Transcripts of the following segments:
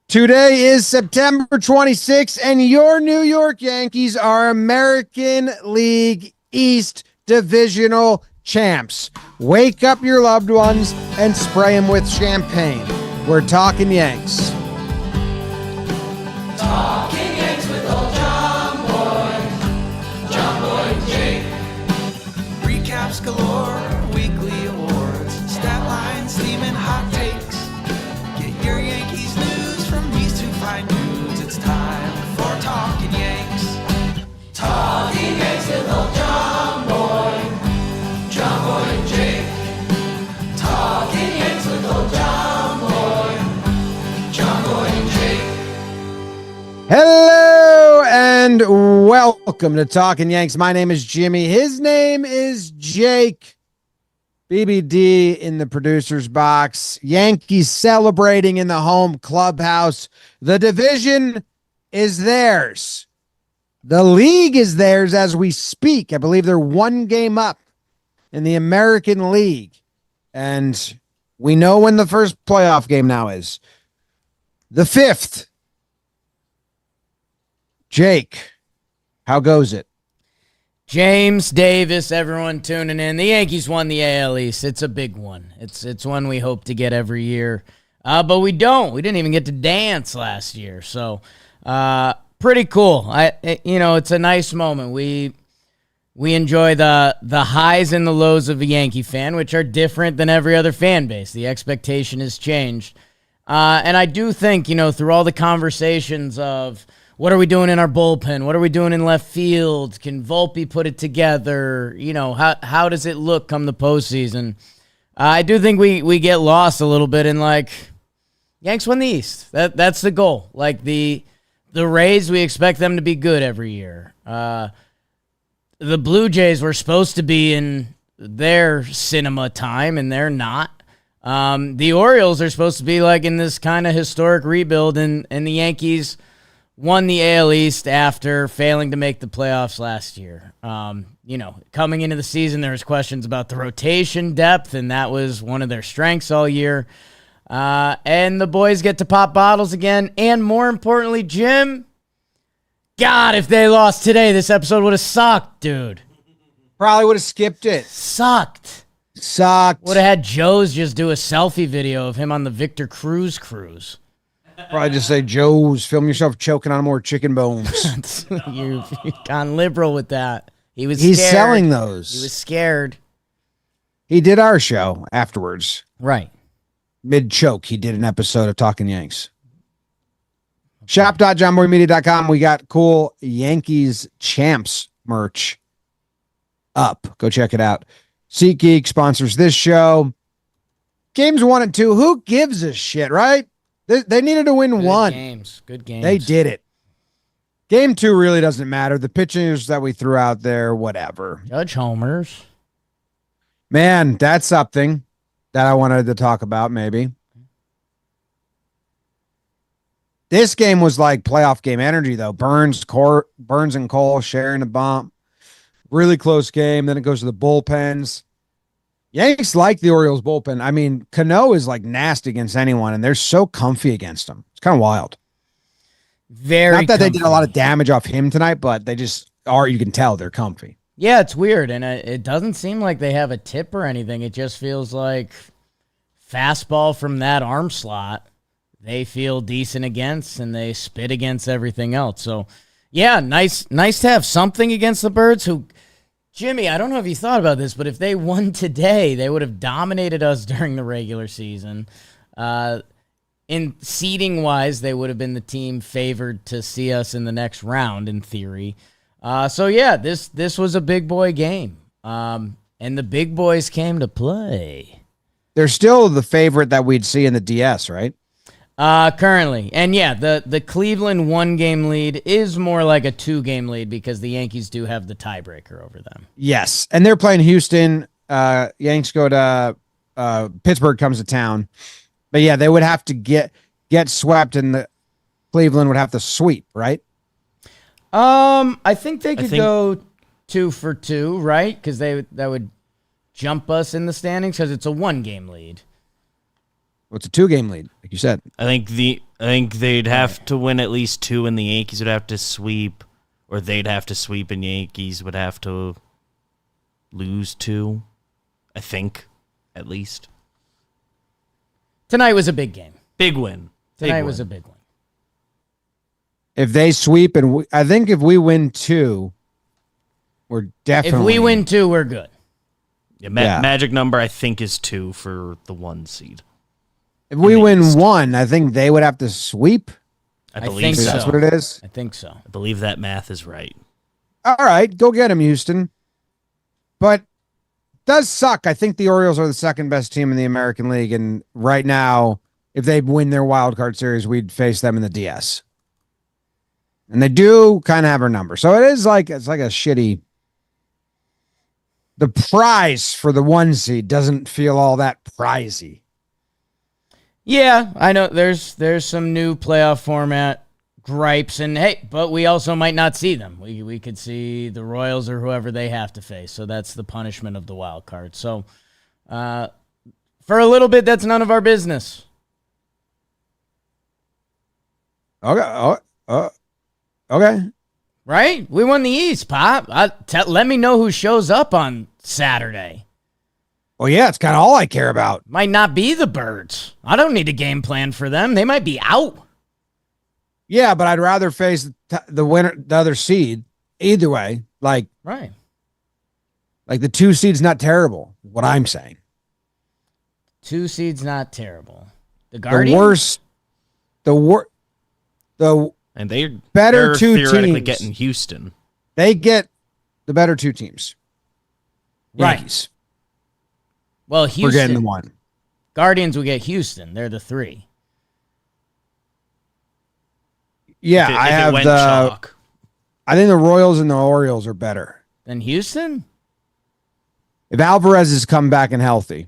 Today is September 26th, and your New York Yankees are American League East Divisional champs. Wake up your loved ones and spray them with champagne. We're talking Yanks. Talking Yanks with old John Boy and Jake. Recaps galore, weekly awards, stat lines, steam and hot takes. Get your Yankees news from these two fine dudes. It's time for Talking Yanks. Talking Yanks with old John Boy and Jake. Talking Yanks with old John Boy and Jake. Hello and welcome to Talking Yanks. My name is Jimmy. His name is Jake. BBD in the producer's box. Yankees celebrating in the home clubhouse. The division is theirs. The league is theirs as we speak. I believe they're one game up in the American League. And we know when the first playoff game now is. The 5th. Jake, how goes it? James Davis, everyone tuning in. The Yankees won the AL East. It's a big one. It's one we hope to get every year. But we don't. We didn't even get to dance last year. So pretty cool. It's a nice moment. We enjoy the highs and the lows of a Yankee fan, which are different than every other fan base. The expectation has changed. And I do think, through all the conversations of what are we doing in our bullpen? What are we doing in left field? Can Volpe put it together? How does it look come the postseason? I do think we get lost a little bit in Yanks won the East. That's the goal. The Rays, we expect them to be good every year. The Blue Jays were supposed to be in their cinema time, and they're not. The Orioles are supposed to be in this kind of historic rebuild, and the Yankees won the AL East after failing to make the playoffs last year. Coming into the season, there was questions about the rotation depth, and that was one of their strengths all year. And the boys get to pop bottles again, and more importantly, Jim, God, if they lost today, this episode would have sucked, dude. Probably would have skipped it. Sucked. Would have had Joe's just do a selfie video of him on the Victor Cruz cruise. Probably just say, Joe's, film yourself choking on more chicken bones. You've gone liberal with that. He's scared. Selling those. He was scared. He did our show afterwards. Right. Mid-choke, he did an episode of Talking Yanks. Shop.johnboymedia.com. We got cool Yankees champs merch up. Go check it out. SeatGeek sponsors this show. Games 1 and 2. Who gives a shit, right? They needed to win one. Good games. They did it. Game 2 really doesn't matter. The pitchers that we threw out there, whatever. Judge homers. Man, that's something that I wanted to talk about, maybe. This game was like playoff game energy, though. Burns and Cole sharing a bump. Really close game. Then it goes to the bullpens. Yanks like the Orioles bullpen. I mean, Cano is nasty against anyone, and they're so comfy against him. It's kind of wild. Very Not that comfy. They did a lot of damage off him tonight, but they just are. You can tell they're comfy. Yeah, it's weird, and it doesn't seem like they have a tip or anything. It just feels like fastball from that arm slot they feel decent against, and they spit against everything else. So, yeah, nice to have something against the Birds who... Jimmy, I don't know if you thought about this, but if they won today, they would have dominated us during the regular season. In seeding-wise, they would have been the team favored to see us in the next round, in theory. This was a big boy game. And the big boys came to play. They're still the favorite that we'd see in the DS, right? Currently. And yeah, the Cleveland 1-game lead is more like a 2-game lead because the Yankees do have the tiebreaker over them. Yes. And they're playing Houston. Yanks go to Pittsburgh comes to town. But yeah, they would have to get swept, and the Cleveland would have to sweep, right? I think they could go 2 for 2, right? Because that would jump us in the standings because it's a 1-game lead. Well, it's a 2-game lead, like you said. I think I think they'd have to win at least 2, and the Yankees would have to sweep, or they'd have to sweep, and Yankees would have to lose 2, I think, at least. Tonight was a big game. Big win. Tonight was a big one. If they sweep, and I think if we win 2, we're definitely. If we win 2, we're good. Yeah, magic number, I think, is 2 for the 1 seed. If we win 1, I think they would have to sweep. I believe so. That's what it is. I think so. I believe that math is right. All right, go get him, Houston. But it does suck. I think the Orioles are the second best team in the American League, and right now, if they win their wild card series, we'd face them in the DS. And they do kind of have our number. So it's like a shitty. The prize for the 1 seed doesn't feel all that prizey. Yeah, I know there's some new playoff format gripes, and hey, but we also might not see them. We could see the Royals or whoever they have to face. So that's the punishment of the wild card. So for a little bit, that's none of our business. Okay. Okay. Right? We won the East, Pop. Let me know who shows up on Saturday. Well, yeah, it's kind of all I care about. Might not be the Birds. I don't need a game plan for them. They might be out. Yeah, but I'd rather face the winner, the other seed. Either way, Right. Like the 2 seed's not terrible. What I'm saying. 2 seeds not terrible. The Guardians? And they're better 2 theoretically teams. getting Houston. They get the better 2 teams. Right. Yankees. Well, Houston. We're getting the 1. Guardians will get Houston. They're the 3. Yeah, If I it have went the. chalk. I think the Royals and the Orioles are better. Then Houston? If Alvarez is come back and healthy.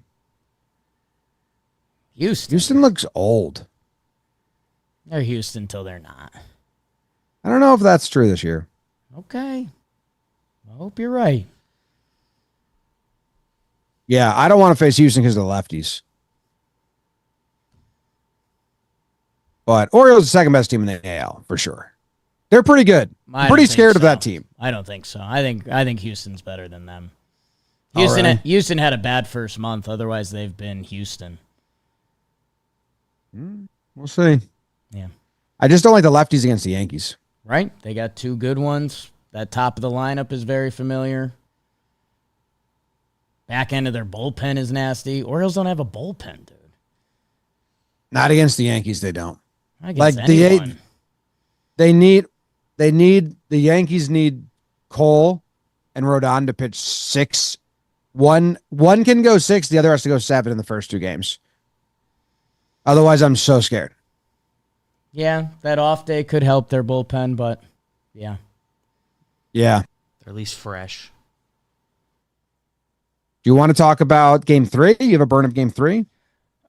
Houston looks old. They're Houston till they're not. I don't know if that's true this year. Okay. I hope you're right. Yeah, I don't want to face Houston because of the lefties. But Orioles is the second best team in the AL, for sure. They're pretty good. I'm pretty scared of that team. I don't think so. I think Houston's better than them. Houston had a bad first month. Otherwise, they've been Houston. We'll see. Yeah. I just don't like the lefties against the Yankees. Right? They got 2 good ones. That top of the lineup is very familiar. Back end of their bullpen is nasty. Orioles don't have a bullpen, dude. Not against the Yankees, they don't. Against anyone. The Yankees need Cole and Rodon to pitch 6. One can go 6, the other has to go 7 in the first 2 games. Otherwise, I'm so scared. Yeah, that off day could help their bullpen, but yeah. Yeah. They're at least fresh. Do you want to talk about Game 3? You have a burn of Game 3?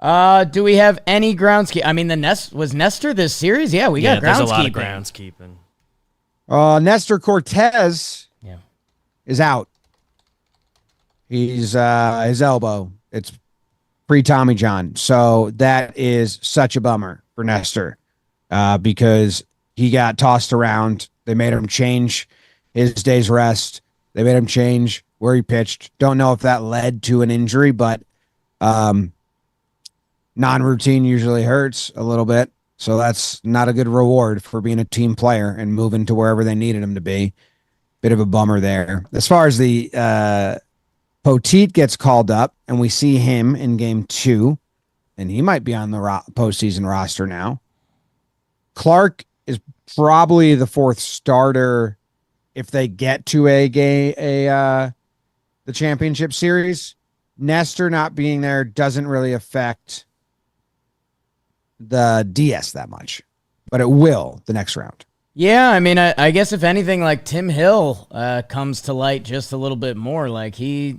Do we have any groundskeeping? I mean, was Nestor this series? Yeah, we got groundskeeping. There's a lot of groundskeeping. Nestor Cortes is out. He's his elbow. It's pre-Tommy John. So that is such a bummer for Nestor because he got tossed around. They made him change his day's rest. They made him change where he pitched. Don't know if that led to an injury, but non-routine usually hurts a little bit. So that's not a good reward for being a team player and moving to wherever they needed him to be. Bit of a bummer there. As far as the Poteet gets called up, and we see him in Game 2, and he might be on the postseason roster now. Clark is probably the 4th starter if they get to the championship series. Nestor not being there doesn't really affect the DS that much, but it will the next round. Yeah, I mean, I guess if anything, like Tim Hill comes to light just a little bit more. Like he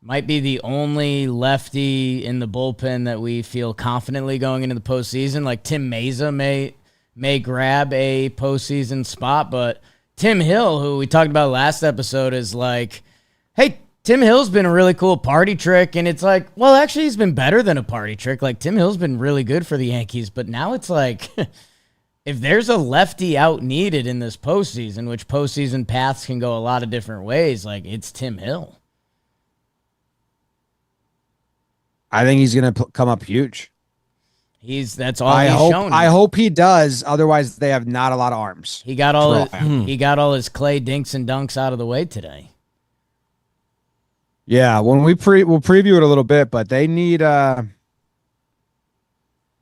might be the only lefty in the bullpen that we feel confidently going into the postseason. Like Tim Meza may grab a postseason spot, but Tim Hill, who we talked about last episode, is like, hey, Tim Hill's been a really cool party trick, and it's like, well, actually, he's been better than a party trick. Like, Tim Hill's been really good for the Yankees, but now it's like, if there's a lefty out needed in this postseason, which postseason paths can go a lot of different ways, like, it's Tim Hill. I think he's going to come up huge. That's all he's shown. I hope he does. Otherwise, they have not a lot of arms. He got all his Clay dinks and dunks out of the way today. Yeah, when we'll preview it a little bit, but they need I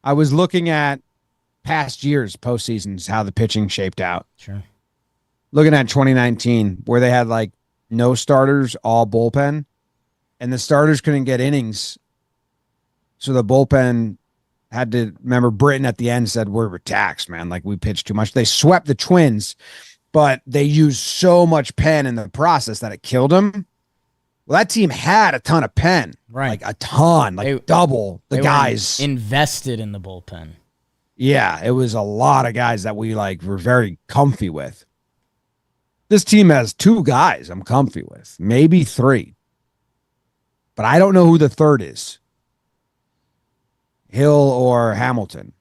was looking at past years postseasons, how the pitching shaped out. Sure. Looking at 2019, where they had like no starters, all bullpen, and the starters couldn't get innings. So the bullpen had to, remember Britton at the end said, we're taxed, man. Like, we pitched too much. They swept the Twins, but they used so much pen in the process that it killed them. Well, that team had a ton of pen, right? Like a ton, like double the guys invested in the bullpen. Yeah, it was a lot of guys that we like were very comfy with. This team has 2 guys I'm comfy with, maybe 3, but I don't know who the third is. Hill or Hamilton.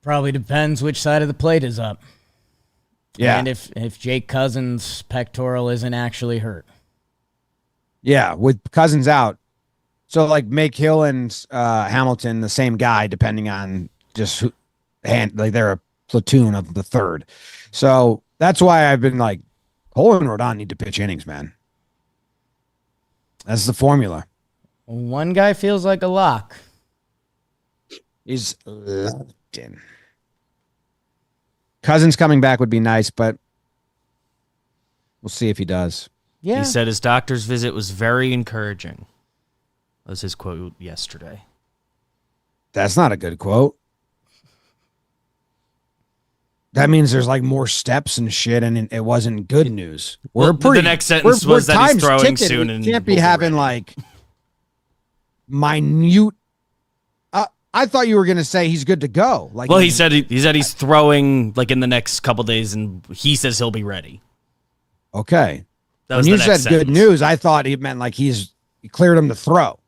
Probably depends which side of the plate is up. Yeah. And if Jake Cousins' pectoral isn't actually hurt. Yeah, with Cousins out. So, like, make Hill and Hamilton the same guy, depending on just who, like, they're a platoon of the third. So that's why I've been like, Cole and Rodon need to pitch innings, man. That's the formula. One guy feels like a lock. He's locked in. Cousins coming back would be nice, but we'll see if he does. Yeah. He said his doctor's visit was very encouraging. That was his quote yesterday. That's not a good quote. That means there's like more steps and shit, and it wasn't good news. The next sentence was that he's throwing soon. We can't be having like minute. I thought you were going to say he's good to go. Like, well, he said he's throwing like in the next couple days, and he says he'll be ready. Okay. When you said good news, I thought he meant like he cleared him to throw.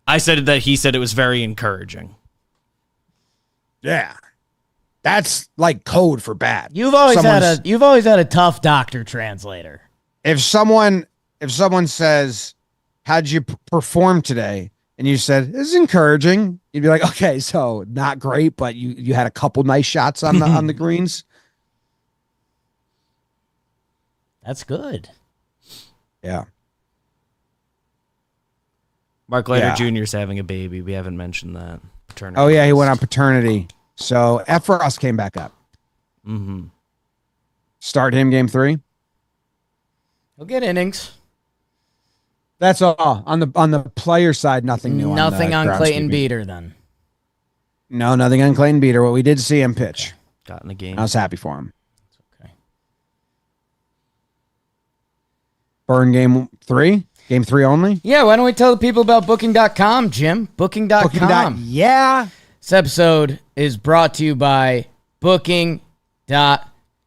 I said that he said it was very encouraging. Yeah. That's like code for bad. You've always had a tough doctor translator. If someone says, "How'd you perform today?" and you said, "This is encouraging," you'd be like, "Okay, so not great, but you had a couple nice shots on the greens." That's good. Yeah. Mark Leiter Jr. is having a baby. We haven't mentioned that. Oh yeah, he went on paternity. So Efros came back up. Mm-hmm. Start him game 3. He'll get innings. That's all on the player side. Nothing new. Nothing on Clayton Beater then. No, nothing on Clayton Beater. Well, we did see him pitch. Got in the game. I was happy for him. Okay. Burn game 3. Game 3 only. Yeah. Why don't we tell the people about Booking.com, Jim? Booking.com. Yeah. This episode is brought to you by Booking.com.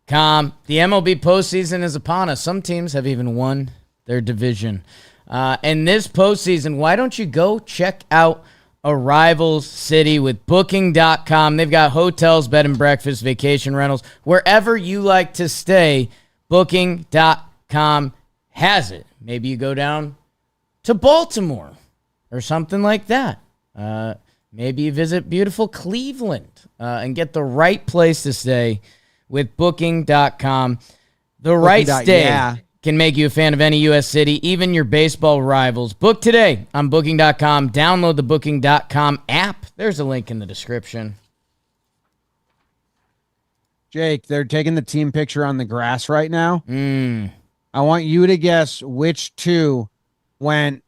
The MLB postseason is upon us. Some teams have even won their division. And this postseason, why don't you go check out a rival's city with Booking.com? They've got hotels, bed and breakfast, vacation rentals, wherever you like to stay. Booking.com has it. Maybe you go down to Baltimore or something like that. Maybe you visit beautiful Cleveland and get the right place to stay with Booking.com. The right stay can make you a fan of any U.S. city, even your baseball rivals. Book today on Booking.com. Download the Booking.com app. There's a link in the description. Jake, they're taking the team picture on the grass right now. I want you to guess which 2 went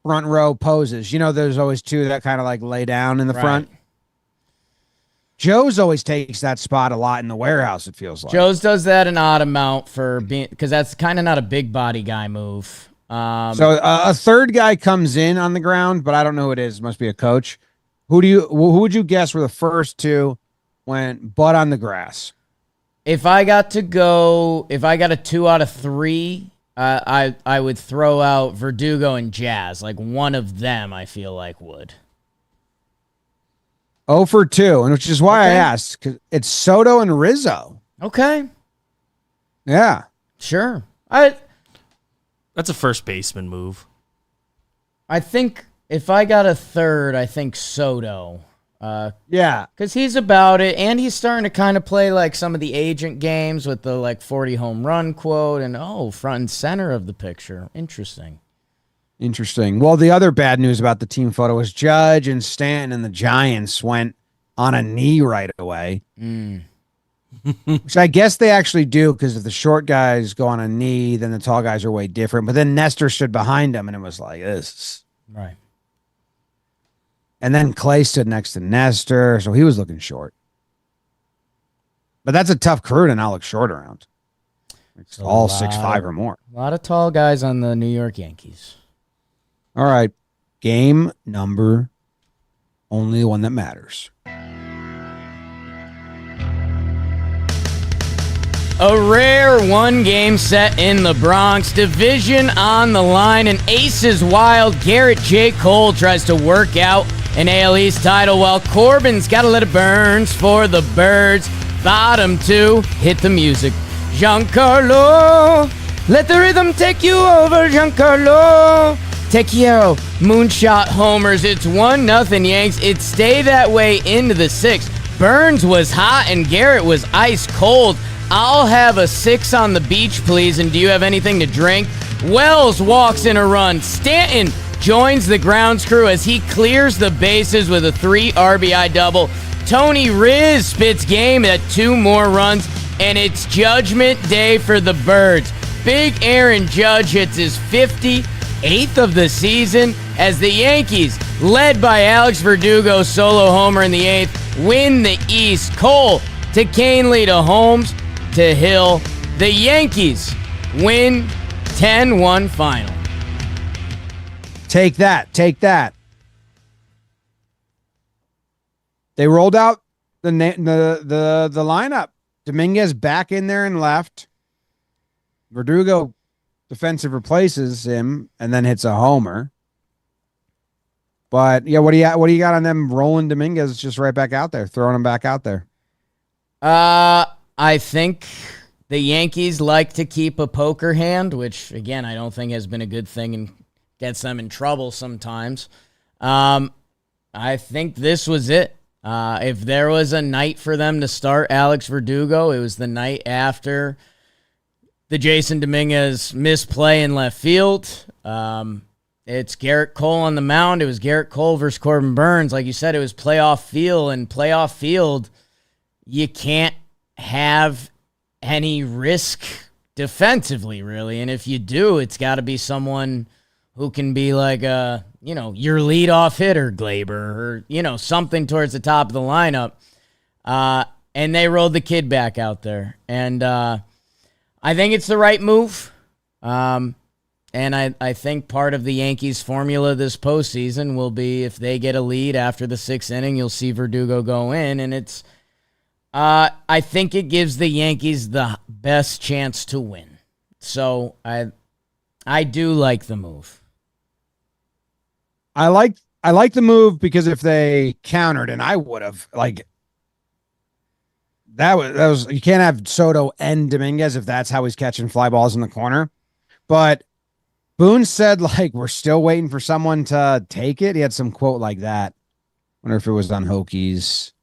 front row poses. You know, there's always 2 that kind of like lay down in the front. Joe's always takes that spot a lot in the warehouse, it feels like. Joe's does that an odd amount because that's kind of not a big body guy move. So a third guy comes in on the ground, but I don't know who it is. It must be a coach. Who would you guess were the first 2 went butt on the grass? If I got a 2 out of 3, I would throw out Verdugo and Jazz. Like one of them, I feel like would. 0 for 2, and which is why I asked, because it's Soto and Rizzo. Okay. Yeah. Sure. That's a first baseman move. I think if I got a third, I think Soto. Yeah. Because he's about it, and he's starting to kind of play like some of the agent games with the like 40 home run quote, and front and center of the picture. Interesting. Well, the other bad news about the team photo was Judge and Stanton and the Giants went on a knee right away. Which I guess they actually do, because if the short guys go on a knee, then the tall guys are way different. But then Nestor stood behind him, and it was like this. Right. And then Clay stood next to Nestor, so he was looking short. But that's a tough crew to not look short around. It's all 6'5" or more. A lot of tall guys on the New York Yankees. All right. Game number, only the one that matters. A rare one-game set in the Bronx. Division on the line. An aces wild. Gerrit J. Cole tries to work out an AL East title while Corbin's got to let it burns for the Birds. Bottom two. Hit the music. Giancarlo. Let the rhythm take you over, Giancarlo. Tequio, moonshot homers. It's 1-0 Yanks. It stay that way into the sixth. Burns was hot and Gerrit was ice cold. I'll have a 6 on the beach, please. And do you have anything to drink? Wells walks in a run. Stanton joins the grounds crew as he clears the bases with a 3 RBI double. Tony Riz spits game at 2 more runs. And it's judgment day for the Birds. Big Aaron Judge hits his 58th of the season as the Yankees, led by Alex Verdugo solo homer in the 8th, win the East. Cole to Canely to Holmes to Hill. The Yankees win 10-1 final. Take that. They rolled out the lineup. Dominguez back in there and left. Verdugo defensive replaces him and then hits a homer. But yeah, what do you got on them rolling Dominguez just right back out there, throwing him back out there? I think the Yankees like to keep a poker hand, which again I don't think has been a good thing and gets them in trouble sometimes. I think this was it. If there was a night for them to start Alex Verdugo, it was the night after the Jason Dominguez misplay in left field. It's Gerrit Cole on the mound. It was Gerrit Cole versus Corbin Burns. Like you said, it was playoff field, and playoff field, you can't have any risk defensively, really. And if you do, it's got to be someone who can be like your leadoff hitter, Glaber, or, something towards the top of the lineup. And they rolled the kid back out there. And I think it's the right move. And I think part of the Yankees' formula this postseason will be if they get a lead after the 6th inning, you'll see Verdugo go in. And it's I think it gives the Yankees the best chance to win. So I do like the move. I like the move because if they countered, and I would have, that was you can't have Soto and Dominguez if that's how he's catching fly balls in the corner. But Boone said we're still waiting for someone to take it. He had some quote like that. Wonder if it was on Hokies.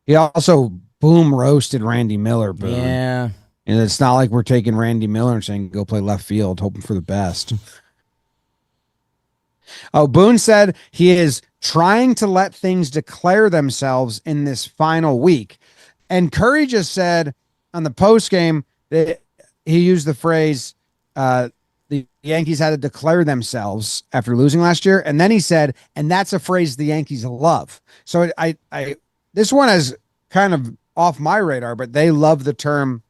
He also boom roasted Randy Miller. Boone. Yeah, and it's not like we're taking Randy Miller and saying go play left field, hoping for the best. Oh, Boone said he is trying to let things declare themselves in this final week. And Curry just said on the post game that he used the phrase, the Yankees had to declare themselves after losing last year. And then he said, and that's a phrase the Yankees love. So I this one is kind of off my radar, but they love the term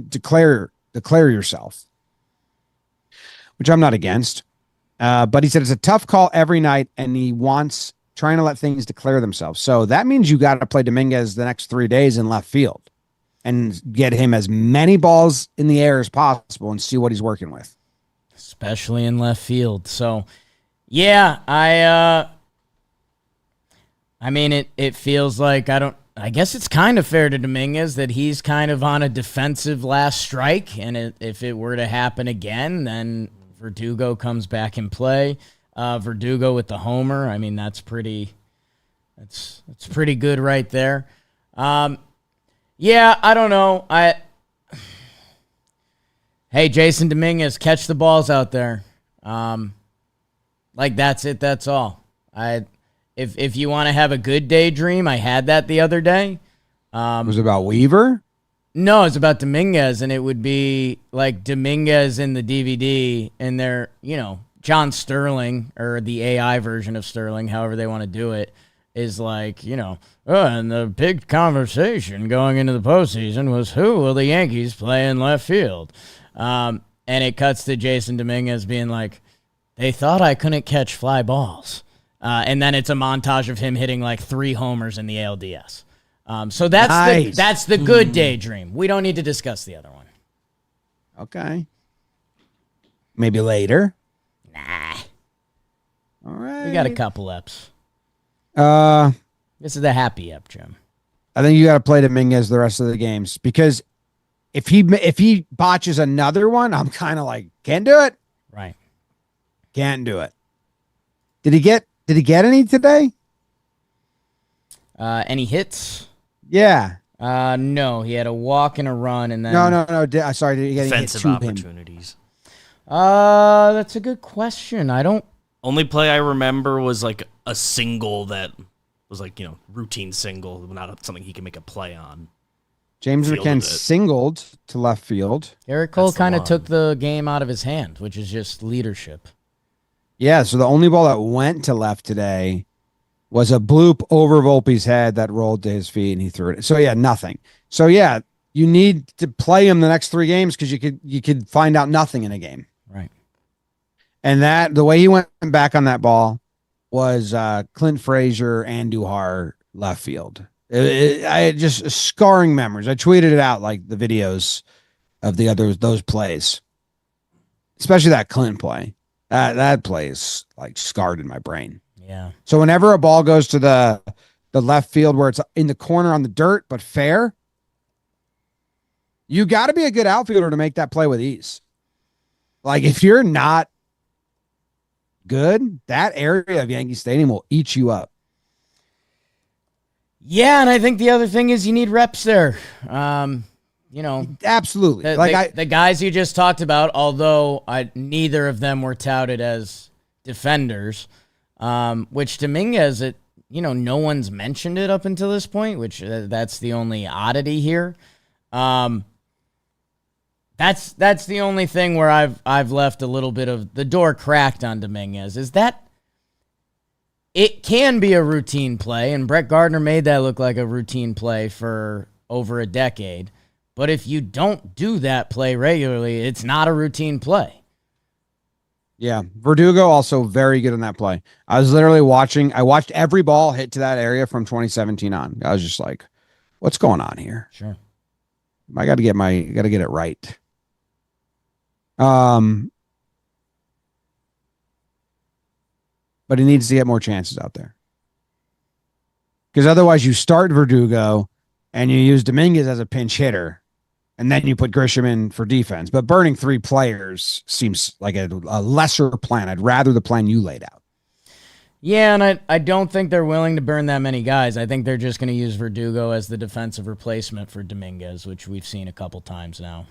declare yourself, which I'm not against. But he said it's a tough call every night, and he wants trying to let things declare themselves. So that means you got to play Dominguez the next 3 days in left field. and get him as many balls in the air as possible and see what he's working with. Especially in left field. So, yeah, I mean, it feels like I guess it's kind of fair to Dominguez that he's kind of on a defensive last strike, and if it were to happen again, then Verdugo comes back in play. Verdugo with the homer, I mean, that's pretty good right there. Yeah, I don't know. Hey, Jason Dominguez, catch the balls out there. Like that's it. That's all. If you want to have a good daydream, I had that the other day. Was it about Weaver? No, it's about Dominguez, and it would be like Dominguez in the DVD, and they're, John Sterling, or the AI version of Sterling, however they want to do it, is like, and the big conversation going into the postseason was who will the Yankees play in left field? And it cuts to Jason Dominguez being like, they thought I couldn't catch fly balls. And then it's a montage of him hitting like 3 homers in the ALDS. So that's the good daydream. We don't need to discuss the other one. Okay. Maybe later. Nah. All right. We got a couple eps. This is the happy ep, Jim. I think you got to play Dominguez the rest of the games, because if he botches another one, I'm kind of like, can't do it. Right. Can't do it. Did he get any today? Any hits? Yeah. No, he had a walk and a run, and then no. Sorry, did he get any hits Defensive to him? opportunities. That's a good question. I don't. Only play I remember was like a single that was like, routine single, not something he can make a play on. James McCann singled to left field. Gerrit Cole kind of took the game out of his hand, which is just leadership. Yeah, so the only ball that went to left today was a bloop over Volpe's head that rolled to his feet, and he threw it. So, yeah, nothing. So, yeah, you need to play him the next 3 games because you could find out nothing in a game. Right. And the way he went back on that ball was Clint Frazier and Duhar left field. I had just scarring memories. I tweeted it out, like the videos of those plays, especially that Clint play. That play is like scarred in my brain. Yeah. So whenever a ball goes to the left field where it's in the corner on the dirt but fair, you got to be a good outfielder to make that play with ease. Like if you're not good, that area of Yankee Stadium will eat you up. Yeah, and I think the other thing is you need reps there. Absolutely. The guys you just talked about, although neither of them were touted as defenders, which Dominguez, no one's mentioned it up until this point, which that's the only oddity here. That's the only thing where I've left a little bit of the door cracked on Dominguez, is that it can be a routine play, and Brett Gardner made that look like a routine play for over a decade. But if you don't do that play regularly, it's not a routine play. Yeah. Verdugo also very good on that play. I was literally I watched every ball hit to that area from 2017 on. I was just like, what's going on here? Sure. I got to get it right. But he needs to get more chances out there. Because otherwise you start Verdugo and you use Dominguez as a pinch hitter, and then you put Grisham in for defense. But burning 3 players seems like a lesser plan. I'd rather the plan you laid out. Yeah, and I don't think they're willing to burn that many guys. I think they're just going to use Verdugo as the defensive replacement for Dominguez, which we've seen a couple times now.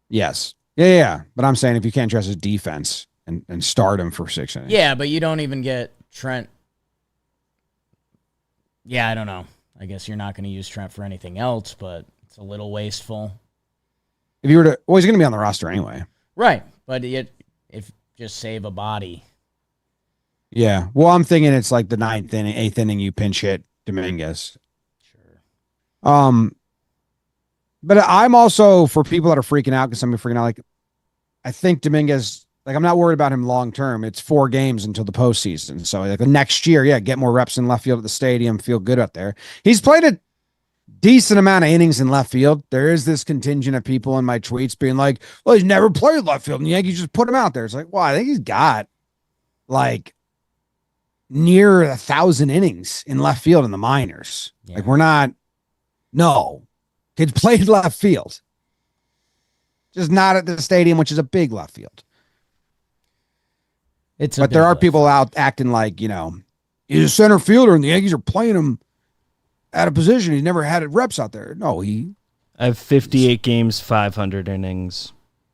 Yes. Yeah. But I'm saying if you can't trust his defense and start him for 6 innings. Yeah, but you don't even get Trent. Yeah, I don't know. I guess you're not going to use Trent for anything else, but it's a little wasteful. If you were to, he's going to be on the roster anyway. Right, but if just save a body. Yeah, well, I'm thinking it's like the 9th inning, 8th inning, you pinch hit Dominguez. Sure. But I'm also, for people that are freaking out, because somebody freaking out, like, I think Dominguez, like, I'm not worried about him long term. It's 4 games until the postseason. So, like, the next year, yeah, get more reps in left field at the stadium, feel good out there. He's played decent amount of innings in left field. There is this contingent of people in my tweets being like, well, he's never played left field, and the Yankees just put him out there. It's like, well, I think he's got like near 1,000 innings in left field in the minors. Yeah. Like, we're not, no. Kid's played left field. Just not at the stadium, which is a big left field. But there are people out acting like, you know, he's a center fielder and the Yankees are playing him at a position he's never had reps out there. No, I have 58 games, 500 innings.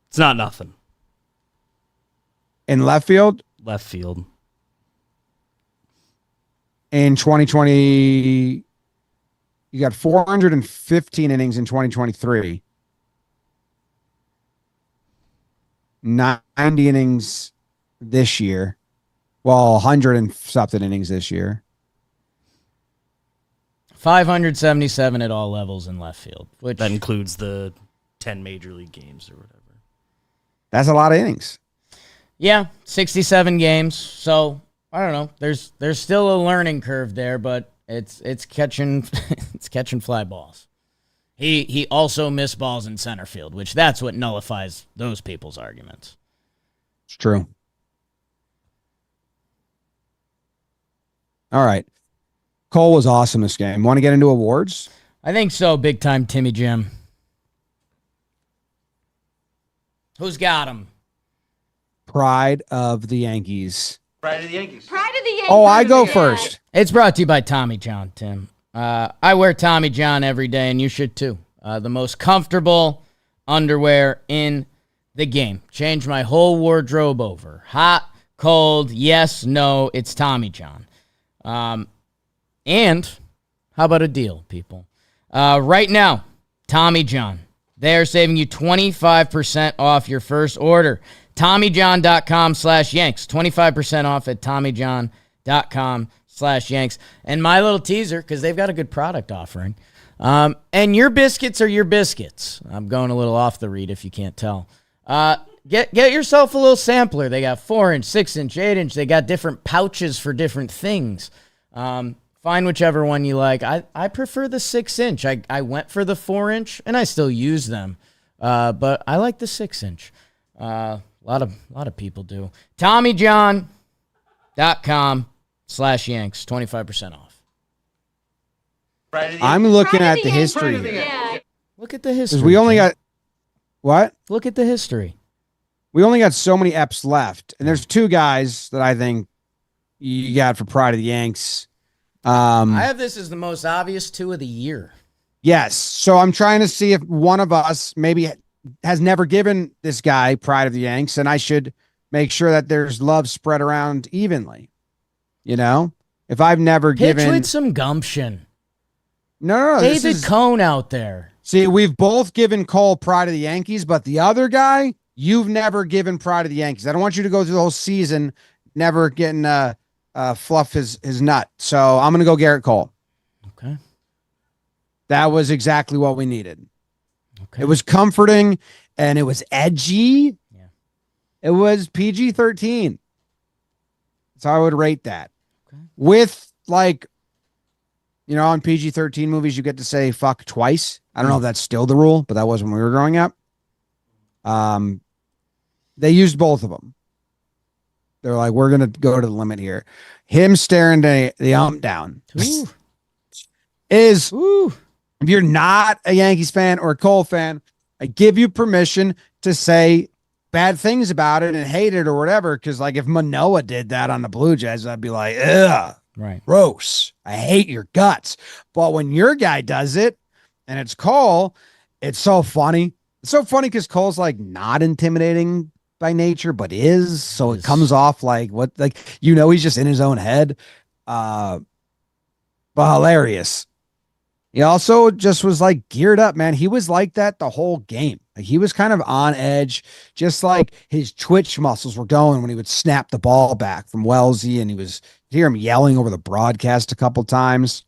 It's not nothing. In left field? Left field. In 2020, you got 415 innings in 2023. 90 innings this year. Well, 100 and something innings this year. 577 at all levels in left field. Which that includes the 10 major league games or whatever. That's a lot of innings. Yeah, 67 games. So, I don't know. There's still a learning curve there, but it's catching it's catching fly balls. He also missed balls in center field, which that's what nullifies those people's arguments. It's true. All right. Cole was awesome this game. Want to get into awards? I think so. Big time Timmy Jim. Who's got him? Pride of the Yankees. Pride of the Yankees. Pride of the Yankees. Oh, I go first. It's brought to you by Tommy John, Tim. I wear Tommy John every day, and you should too. The most comfortable underwear in the game. Changed my whole wardrobe over. Hot, cold, yes, no, it's Tommy John. And how about a deal, people? Right now, Tommy John, they are saving you 25% off your first order. TommyJohn.com/Yanks. 25% off at TommyJohn.com/Yanks. And my little teaser, because they've got a good product offering. And your biscuits are your biscuits. I'm going a little off the read if you can't tell. Get yourself a little sampler. They got 4-inch, 6-inch, 8-inch. They got different pouches for different things. Find whichever one you like. I prefer the 6-inch. I went for the 4-inch, and I still use them. But I like the 6-inch. A lot of people do. TommyJohn.com/Yanks. 25% off. I'm looking at the history here. Yeah. Look at the history. We only got, what? Look at the history. We only got so many EPs left. And there's two guys that I think you got for Pride of the Yanks. I have this as the most obvious two of the year. Yes. So I'm trying to see if one of us maybe has never given this guy Pride of the Yanks, and I should make sure that there's love spread around evenly. You know? If I've never Pitch given... with some gumption. No. David Cohn out there. See, we've both given Cole Pride of the Yankees, but the other guy, you've never given Pride of the Yankees. I don't want you to go through the whole season never getting fluff his nut. So I'm going to go Gerrit Cole. Okay. That was exactly what we needed. Okay. It was comforting and it was edgy. Yeah. It was PG-13. That's how I would rate that. Okay. With, like, you know, on PG-13 movies, you get to say fuck twice. I don't know if that's still the rule, but that was when we were growing up. They used both of them. They're like, we're going to go to the limit here. Him staring the ump down Ooh. is, Ooh. if you're not a Yankees fan or a Cole fan, I give you permission to say bad things about it and hate it or whatever. Because, like, if Manoah did that on the Blue Jays, I'd be like, ugh, Right. gross. I hate your guts. But when your guy does it and it's Cole, it's so funny. It's so funny because Cole's, like, not intimidating by nature, but is. So it comes off like what, like, you know, he's just in his own head. But hilarious. He also just was like geared up, man. He was like that the whole game. Like, he was kind of on edge, just like his twitch muscles were going when he would snap the ball back from Wellesley, and you hear him yelling over the broadcast a couple times.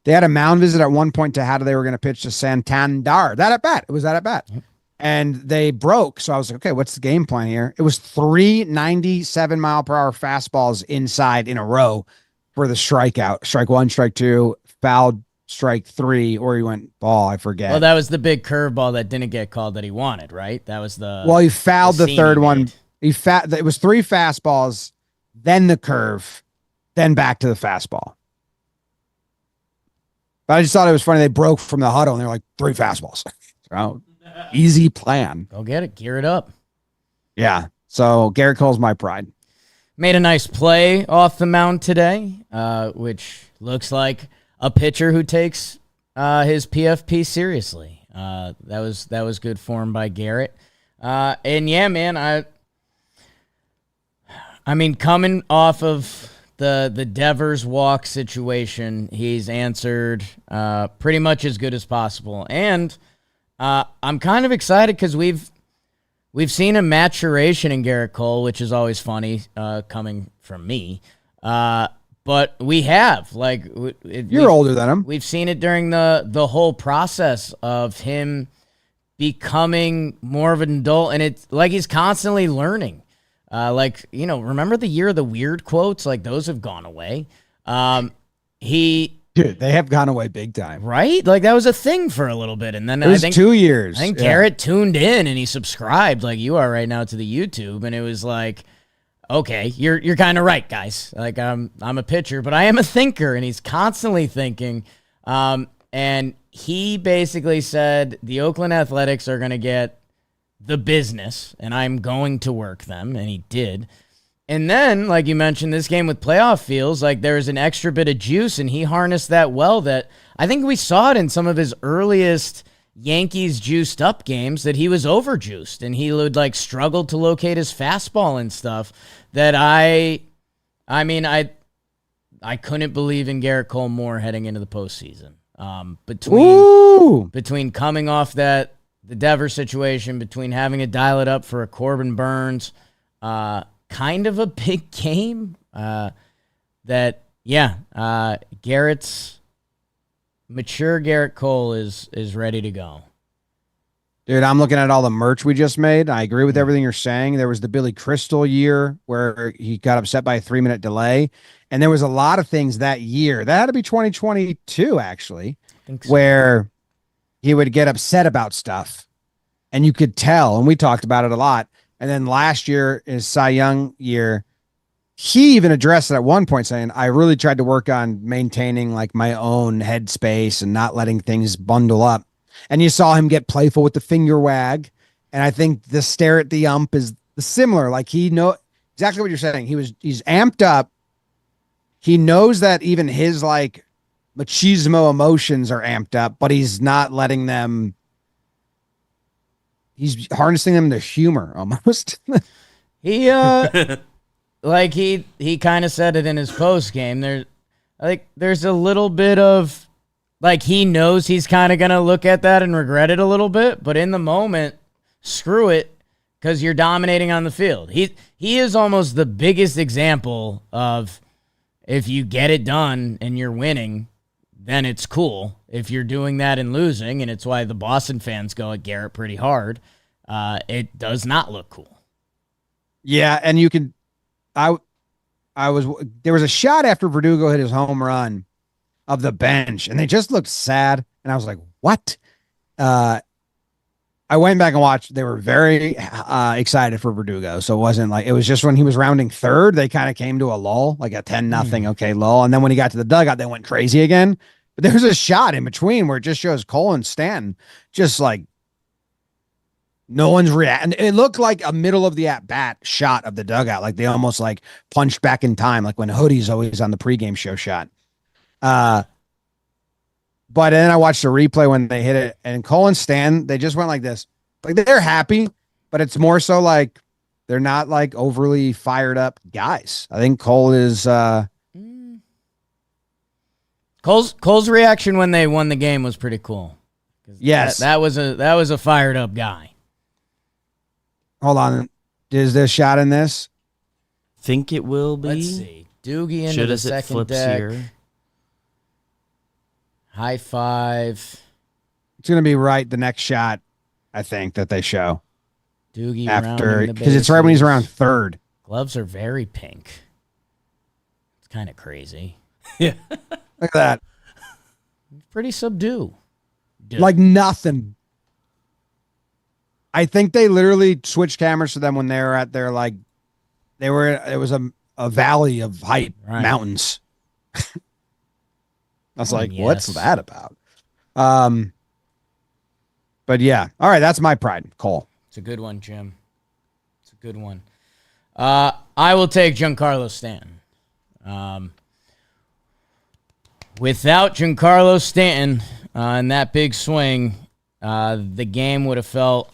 They had a mound visit at one point to how they were going to pitch to Santander. That at bat. It was that at bat. Yep. And they broke. So I was like, okay, what's the game plan here? It was 3 97-mile-per-hour fastballs inside in a row for the strikeout. Strike one, strike two, fouled strike 3, or he went ball. I forget. Well, that was the big curveball that didn't get called that he wanted, right? That was the. Well, he fouled the scene third he one. made. It was 3 fastballs, then the curve, then back to the fastball. But I just thought it was funny. They broke from the huddle and they're like 3 fastballs. So, easy plan. Go get it. Gear it up. Yeah. So Gerrit Cole's my pride. Made a nice play off the mound today, which looks like a pitcher who takes his PFP seriously. That was good form by Gerrit. And yeah, man, I mean, coming off of the Devers walk situation, he's answered pretty much as good as possible. And I'm kind of excited because we've seen a maturation in Gerrit Cole, which is always funny coming from me. But we have, like, you're older than him. We've seen it during the whole process of him becoming more of an adult, and it's like he's constantly learning. Like, you know, remember the year of the weird quotes? Like, those have gone away. Dude, they have gone away big time. Right? Like, that was a thing for a little bit. And then It was 2 years. I think Gerrit tuned in and he subscribed like you are right now to the YouTube. And it was like, okay, you're kind of right, guys. Like, I'm a pitcher, but I am a thinker. And he's constantly thinking. And he basically said the Oakland Athletics are going to get the business and I'm going to work them. And he did. And then, like you mentioned, this game with playoff feels like there was an extra bit of juice, and he harnessed that well. That I think we saw it in some of his earliest Yankees juiced up games that he was overjuiced, and he would like struggle to locate his fastball and stuff. That I couldn't believe in Gerrit Cole more heading into the postseason. Between coming off the Devers situation, between having to dial it up for a Corbin Burns. Kind of a big game Gerrit Cole is ready to go. Dude, I'm looking at all the merch we just made. I agree with everything you're saying. There was the Billy Crystal year where he got upset by a 3-minute delay. And there was a lot of things that year. That had to be 2022, actually, where he would get upset about stuff. And you could tell, and we talked about it a lot. And then last year, his Cy Young year, he even addressed it at one point saying, I really tried to work on maintaining like my own headspace and not letting things bundle up. And you saw him get playful with the finger wag. And I think the stare at the ump is similar. Like he know exactly what you're saying. He's amped up. He knows that even his like machismo emotions are amped up, but he's not letting them. He's harnessing them to humor almost. He like he kind of said it in his post game. There's a little bit of like he knows he's kind of gonna look at that and regret it a little bit, but in the moment, screw it, because you're dominating on the field. He is almost the biggest example of if you get it done and you're winning, then it's cool. If you're doing that and losing, and it's why the Boston fans go at Gerrit pretty hard, it does not look cool. Yeah, and you can there was a shot after Verdugo hit his home run of the bench, and they just looked sad, and I was like, what? I went back and watched. They were very excited for Verdugo, so it was just when he was rounding third, they kind of came to a lull, like a 10-0, okay, lull, and then when he got to the dugout, they went crazy again. But there was a shot in between where it just shows Cole and Stanton just like no one's reacting. It looked like a middle of the at-bat shot of the dugout, like they almost like punched back in time, like when Hoodie's always on the pregame show shot. But then I watched the replay when they hit it, and Cole and Stan, they just went like this. Like they're happy, but it's more so like they're not like overly fired up guys. I think Cole is Cole's reaction when they won the game was pretty cool. Yes. That was a fired up guy. Hold on. Is there a shot in this? Think it will be. Let's see. Doogie into the second deck. Here. High five. It's going to be right the next shot, I think, that they show. Doogie after, because it's right when he's around third. Gloves are very pink. It's kind of crazy. Yeah. Look at that. Pretty subdued. Like nothing. I think they literally switched cameras to them when they were at their it was a valley of height, mountains. I was like, yes. What's that about? But yeah. All right, that's my pride. Cole. It's a good one, Jim. It's a good one. I will take Giancarlo Stanton. Without Giancarlo Stanton and that big swing, the game would have felt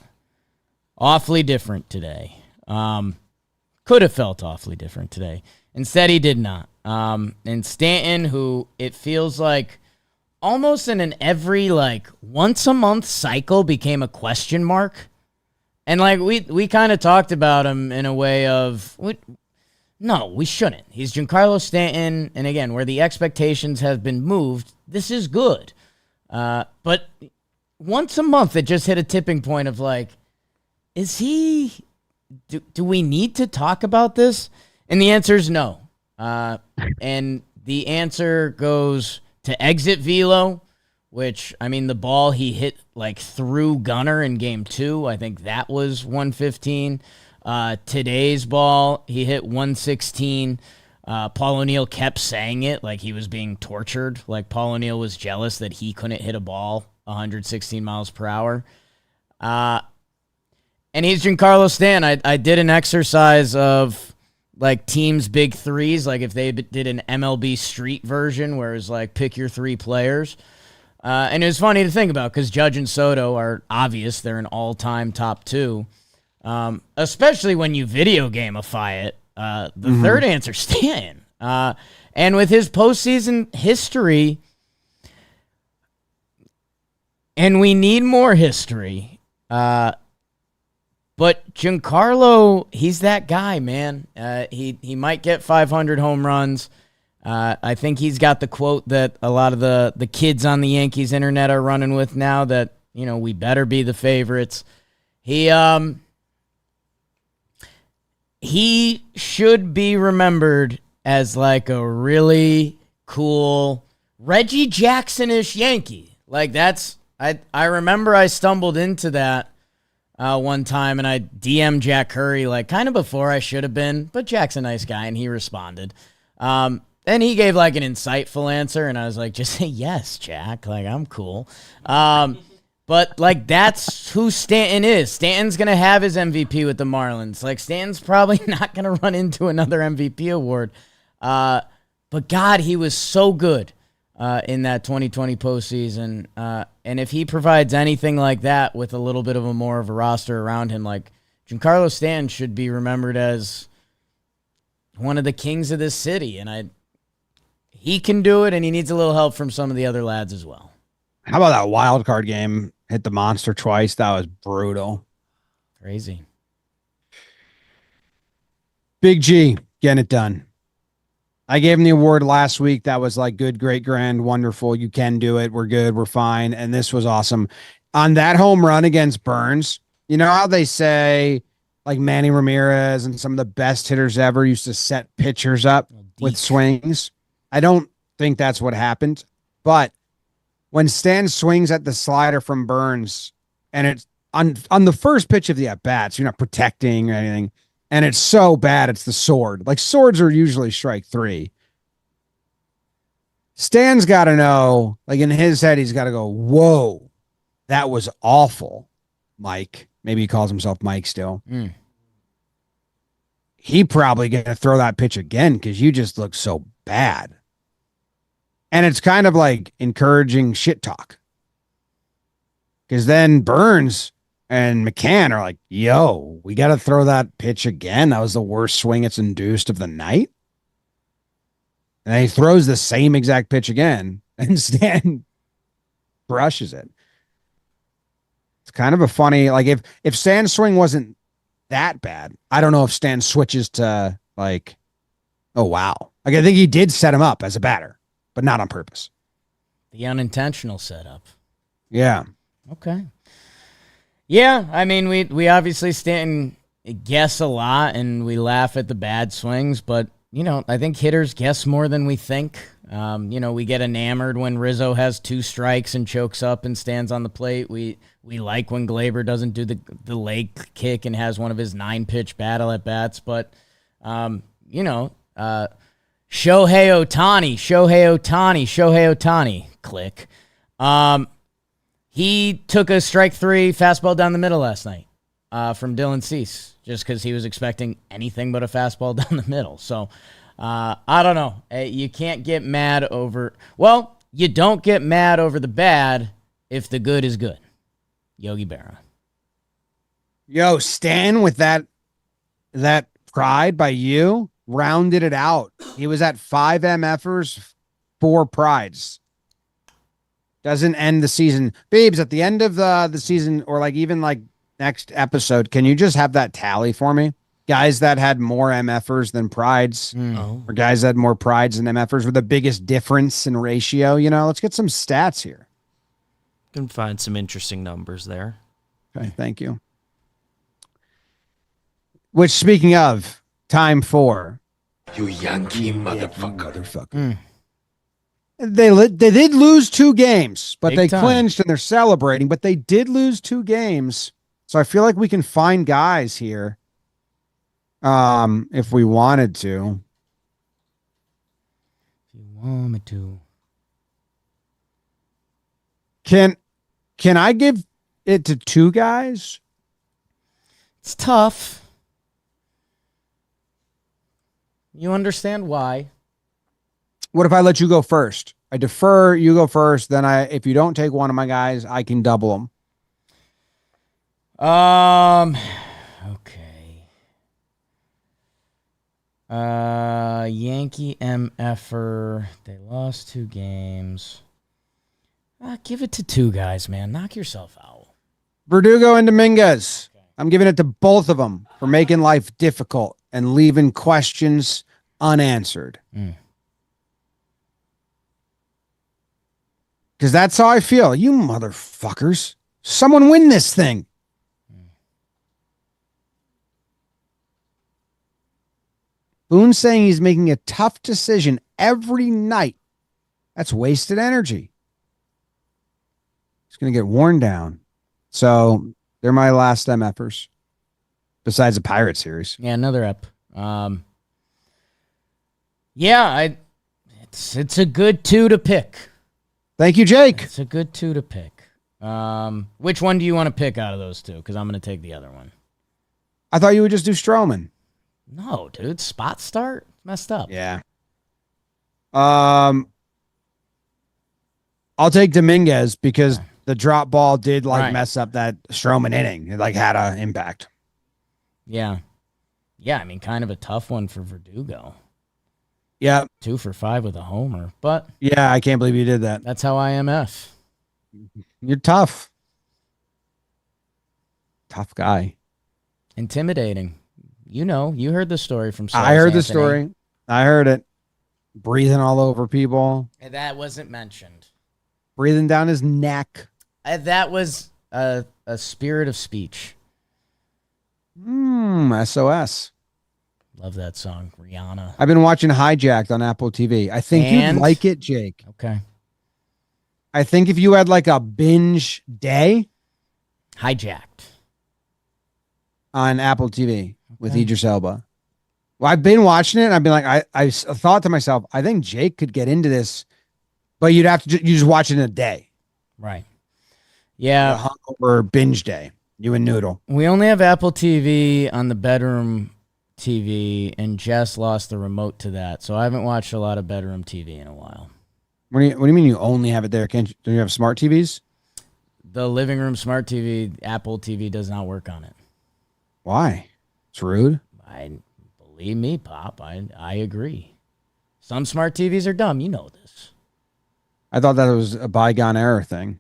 awfully different today. Could have felt awfully different today. Instead, he did not. And Stanton, who it feels like almost in an every once a month cycle became a question mark. And we kind of talked about him in a way of, no, we shouldn't. He's Giancarlo Stanton. And again, where the expectations have been moved, this is good. But once a month, it just hit a tipping point of is he, do we need to talk about this? And the answer is no. And the answer goes to exit velo, which, I mean, the ball he hit through Gunnar in game 2, I think that was 115. Today's ball, he hit 116. Paul O'Neill kept saying it like he was being tortured. Like Paul O'Neill was jealous that he couldn't hit a ball 116 miles per hour. And he's Giancarlo Stanton. I did an exercise of teams' big threes, if they did an MLB Street version where it was pick your 3 players. And it was funny to think about because Judge and Soto are obvious. They're an all-time top 2. Especially when you video gamify it. The third answer, Stanton. And with his postseason history, and we need more history, but Giancarlo, he's that guy, man. He might get 500 home runs. I think he's got the quote that a lot of the kids on the Yankees internet are running with now that, we better be the favorites. He should be remembered as a really cool Reggie Jackson-ish Yankee. I remember I stumbled into that one time, and I DM'd Jack Curry kind of before I should have been, but Jack's a nice guy, and he responded. And he gave an insightful answer, and I was just say yes, Jack. I'm cool. But that's who Stanton is. Stanton's going to have his MVP with the Marlins. Stanton's probably not going to run into another MVP award. But God, he was so good in that 2020 postseason. And if he provides anything like that with a little bit of a more of a roster around him, Giancarlo Stanton should be remembered as one of the kings of this city. And he can do it, and he needs a little help from some of the other lads as well. How about that wild card game? Hit the monster twice. That was brutal. Crazy. Big G, getting it done. I gave him the award last week. That was good, great, grand, wonderful. You can do it. We're good. We're fine. And this was awesome. On that home run against Burns, you know how they say Manny Ramirez and some of the best hitters ever used to set pitchers up with swings? I don't think that's what happened. But when Stan swings at the slider from Burns, and it's on the first pitch of the at-bats, you're not protecting or anything, and it's so bad, it's the sword. Swords are usually strike 3. Stan's got to know, in his head, he's got to go, whoa, that was awful, Mike. Maybe he calls himself Mike still. He probably going to throw that pitch again because you just look so bad. And it's kind of encouraging shit talk. Because then Burns and McCann are yo, we got to throw that pitch again. That was the worst swing it's induced of the night. And he throws the same exact pitch again, and Stan brushes it. It's kind of a funny, if Stan's swing wasn't that bad, I don't know if Stan switches to oh, wow. I think he did set him up as a batter, but not on purpose. The unintentional setup. Yeah. Okay. Yeah, I mean, we obviously Stanton guess a lot, and we laugh at the bad swings, but, I think hitters guess more than we think. We get enamored when Rizzo has 2 strikes and chokes up and stands on the plate. We like when Glaber doesn't do the leg kick and has one of his 9-pitch battle at bats. But, Shohei Ohtani, click. He took a strike 3 fastball down the middle last night from Dylan Cease just because he was expecting anything but a fastball down the middle. So, I don't know. You can't get mad over... Well, you don't get mad over the bad if the good is good. Yogi Berra. Yo, Stan with that pride by you rounded it out. He was at 5 MFers, 4 prides. Doesn't end the season. Babes, at the end of the season, or like even like next episode, can you just have that tally for me? Guys that had more MFers than prides, or guys that had more prides than MFers, were the biggest difference in ratio. Let's get some stats here. Can find some interesting numbers there. Okay, thank you. Which, speaking of, time for you Yankee motherfucker. They did lose 2 games, but Big they time. clinched and they're celebrating. But they did lose 2 games, so I feel like we can find guys here. If we wanted to. If you want me to. Can I give it to 2 guys? It's tough. You understand why. What if I let you go first? I defer, you go first, then if you don't take one of my guys, I can double them. Okay. Yankee MFer. They lost 2 games. Give it to 2 guys, man. Knock yourself out. Verdugo and Dominguez. I'm giving it to both of them for making life difficult and leaving questions unanswered. Because that's how I feel. You motherfuckers. Someone win this thing. Boone's saying he's making a tough decision every night. That's wasted energy. It's going to get worn down. So they're my last MFers. Besides the Pirate series. Yeah, another up. It's a good 2 to pick. Thank you, Jake. It's a good 2 to pick. Which one do you want to pick out of those 2? Because I'm going to take the other one. I thought you would just do Stroman. No, dude. Spot start? Messed up. Yeah. I'll take Dominguez because the drop ball did mess up that Stroman inning. It had an impact. Yeah. Yeah, I mean, kind of a tough one for Verdugo. Yeah. 2 for 5 with a homer. But yeah, I can't believe you did that. That's how I MF. You're tough. Tough guy. Intimidating. You heard the story from I heard the story. I heard it. Breathing all over people. That wasn't mentioned. Breathing down his neck. That was a spirit of speech. SOS. Love that song, Rihanna. I've been watching Hijacked on Apple TV. I think you'd like it, Jake. Okay. I think if you had a binge day. Hijacked. On Apple TV with Idris Elba. Well, I've been watching it and I've been I thought to myself, I think Jake could get into this, but you'd have to you just watch it in a day. Right. Yeah. A hungover binge day. You and Noodle. We only have Apple TV on the bedroom TV, and Jess lost the remote to that, so I haven't watched a lot of bedroom TV in a while. What do you mean you only have it there? Don't you have smart TVs? The living room smart TV, Apple TV, does not work on it. Why? It's rude. Believe me, Pop. I agree. Some smart TVs are dumb. You know this. I thought that was a bygone era thing.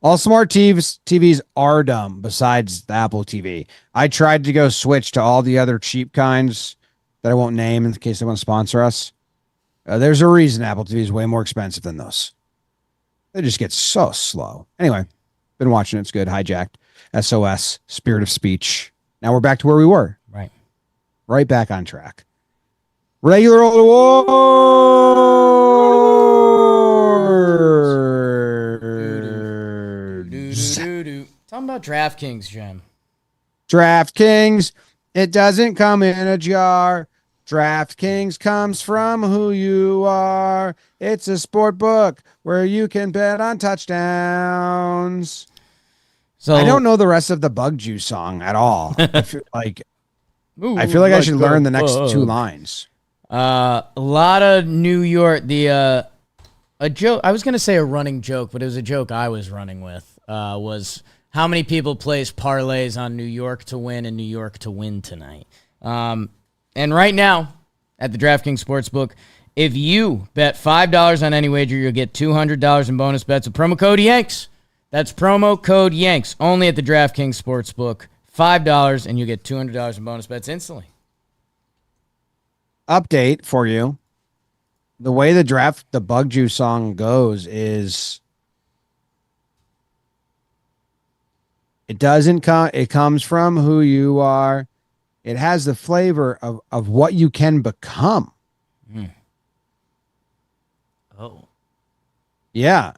All smart TVs are dumb besides the Apple TV. I tried to go switch to all the other cheap kinds that I won't name in case they want to sponsor us. There's a reason Apple TV is way more expensive than those. They just get so slow. Anyway, been watching it. It's good. Hijacked. SOS. Spirit of speech. Now we're back to where we were. Right. Right back on track. Regular old awards. Talking about DraftKings, Jim. DraftKings, it doesn't come in a jar. DraftKings comes from who you are. It's a sport book where you can bet on touchdowns. So I don't know the rest of the Bug Juice song at all. I feel like Ooh, I should learn the next bug. 2 lines. A lot of New York. A joke. I was gonna say a running joke, but it was a joke I was running with. Was how many people place parlays on New York to win and New York to win tonight? And right now at the DraftKings Sportsbook, if you bet $5 on any wager, you'll get $200 in bonus bets with promo code Yanks. That's promo code Yanks only at the DraftKings Sportsbook. $5 and you get $200 in bonus bets instantly. Update for you. The way the Bug Juice song goes is it comes from who you are. It has the flavor of what you can become. Oh. Yeah.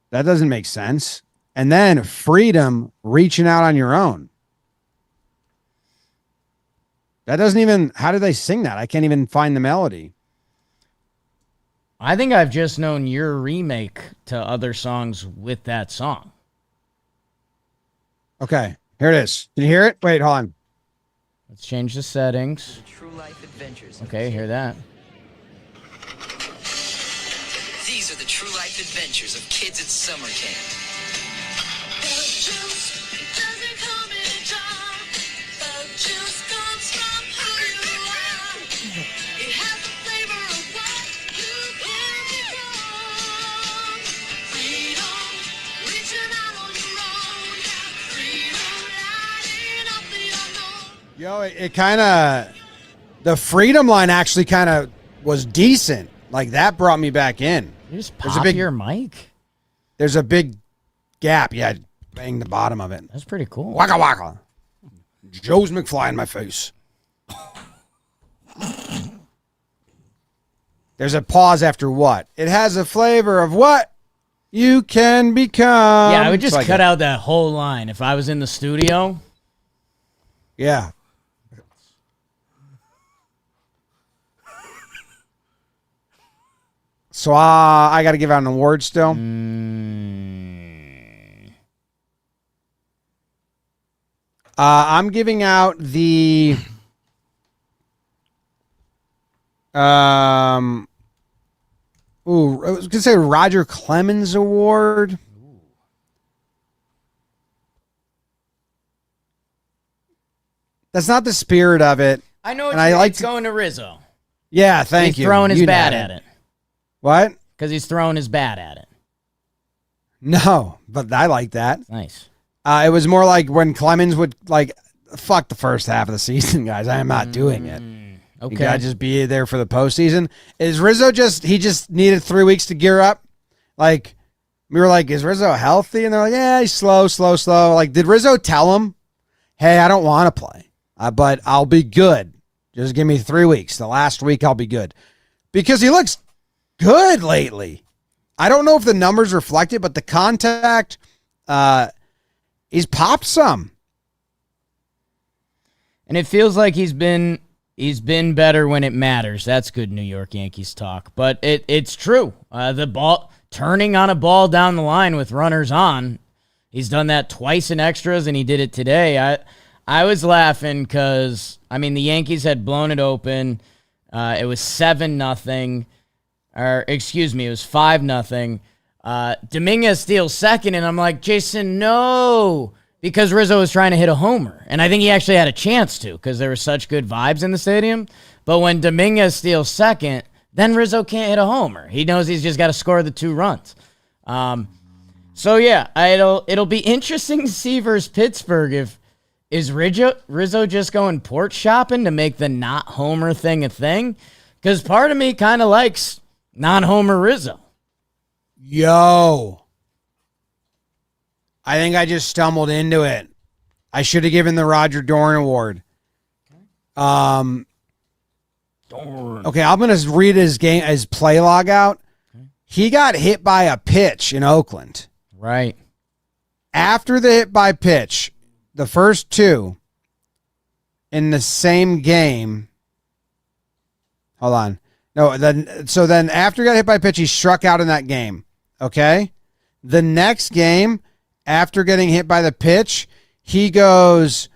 That doesn't make sense. And then freedom, reaching out on your own. That doesn't even, how do they sing that? I can't even find the melody. I think I've just known your remake to other songs with that song. Okay, here it is. Can you hear it? Wait, hold on. Let's change the settings. True life adventures. Okay, hear that. These are the true life adventures of kids at summer camp. Yo, it kind of, the freedom line actually kind of was decent. Like that brought me back in. You just There's pop your mic? There's a big gap. Yeah, bang the bottom of it. That's pretty cool. Waka waka. Joe's McFly in my face. There's a pause after what? It has a flavor of what you can become. Yeah, I would just It's like cut out that whole line if I was in the studio. Yeah. So I got to give out an award still. I'm giving out the I was gonna say Roger Clemens Award. That's not the spirit of it. I know And I like to- going to Rizzo. Yeah, thank He's you. throwing his You bat nailed at it. What? Because he's throwing his bat at it. No, but I like that. Nice. It was more like when Clemens would fuck the first half of the season, guys. I am not doing it. Okay. You gotta just be there for the postseason. Is Rizzo he just needed 3 weeks to gear up? Like, we were like, is Rizzo healthy? And they're like, yeah, he's slow. Like, did Rizzo tell him, hey, I don't want to play, but I'll be good. Just give me 3 weeks. The last week I'll be good. Because he looks good lately. I don't know if the numbers reflect it, but the contact, he's popped some. And it feels like he's been better when it matters. That's good New York Yankees talk. But it's true. The ball turning on a ball down the line with runners on. He's done that twice in extras, and he did it today. I was laughing because the Yankees had blown it open. It was 7-0. Or excuse me, it was 5-0. Dominguez steals second, and I'm like, Jason, no. Because Rizzo was trying to hit a homer. And I think he actually had a chance to because there were such good vibes in the stadium. But when Dominguez steals second, then Rizzo can't hit a homer. He knows he's just got to score the 2 runs. So, yeah, it'll be interesting to see versus Pittsburgh is Rizzo just going port shopping to make the not homer thing a thing? Because part of me kind of likes non-homer Rizzo. Yo. I think I just stumbled into it. I should have given the Roger Dorn Award. Okay, I'm going to read his play log out. He got hit by a pitch in Oakland. Right. After the hit by pitch, the first two in the same game. Hold on. No, then after he got hit by pitch, he struck out in that game. Okay? The next game, after getting hit by the pitch, he goes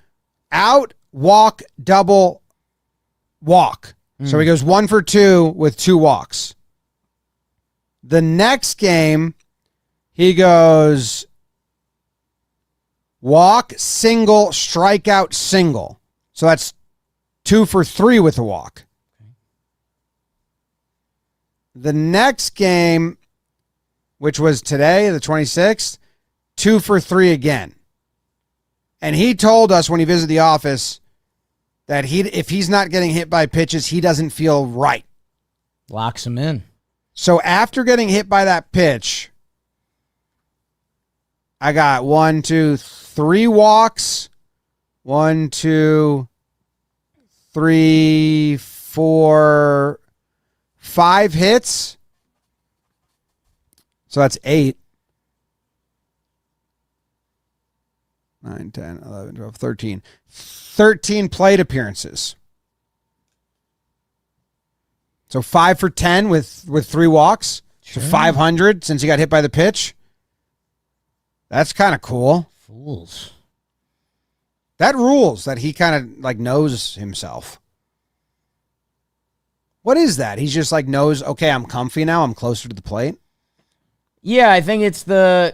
out, walk, double, walk. So he goes 1 for 2 with 2 walks. The next game, he goes walk, single, strikeout, single. So that's 2 for 3 with a walk. The next game, which was today, the 26th, 2 for 3 again. And he told us when he visited the office that if he's not getting hit by pitches, he doesn't feel right. Locks him in. So after getting hit by that pitch, I got 1, 2, 3 walks. 1, 2, 3, 4, 5 hits. So that's 8. 9, 10, 11, 12, 13. 13 plate appearances. So 5 for 10 with 3 walks. Sure. So 500 since he got hit by the pitch. That's kind of cool. Fools. That rules that he kind of like knows himself. What is that? He's just like knows, okay, I'm comfy now. I'm closer to the plate. Yeah, I think it's I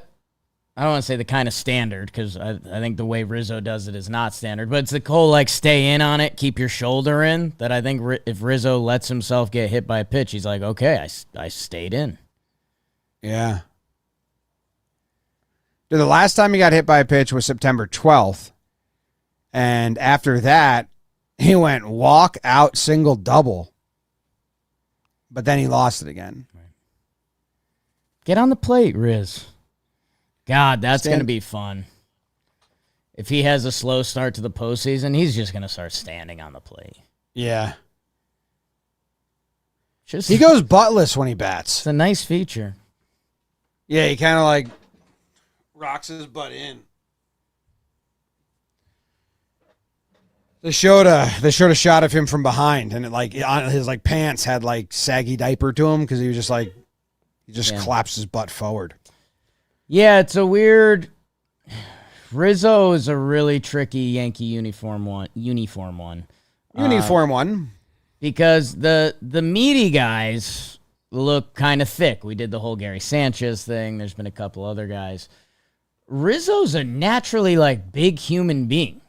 don't want to say the kind of standard because I think the way Rizzo does it is not standard, but it's the whole like stay in on it, keep your shoulder in, that I think if Rizzo lets himself get hit by a pitch, he's like, okay, I stayed in. Yeah. Dude, the last time he got hit by a pitch was September 12th. And after that, he went walk, out, single, double. But then he lost it again. Get on the plate, Riz. God, that's going to be fun. If he has a slow start to the postseason, he's just going to start standing on the plate. Yeah. Just, he goes buttless when he bats. It's a nice feature. Yeah, he kind of like rocks his butt in. They showed a shot of him from behind, and it like on his like pants had like saggy diaper to him because he was just like collapsed his butt forward. Yeah, it's a weird. Rizzo is a really tricky Yankee uniform one. Because the meaty guys look kind of thick. We did the whole Gary Sanchez thing. There's been a couple other guys. Rizzo's a naturally like big human being.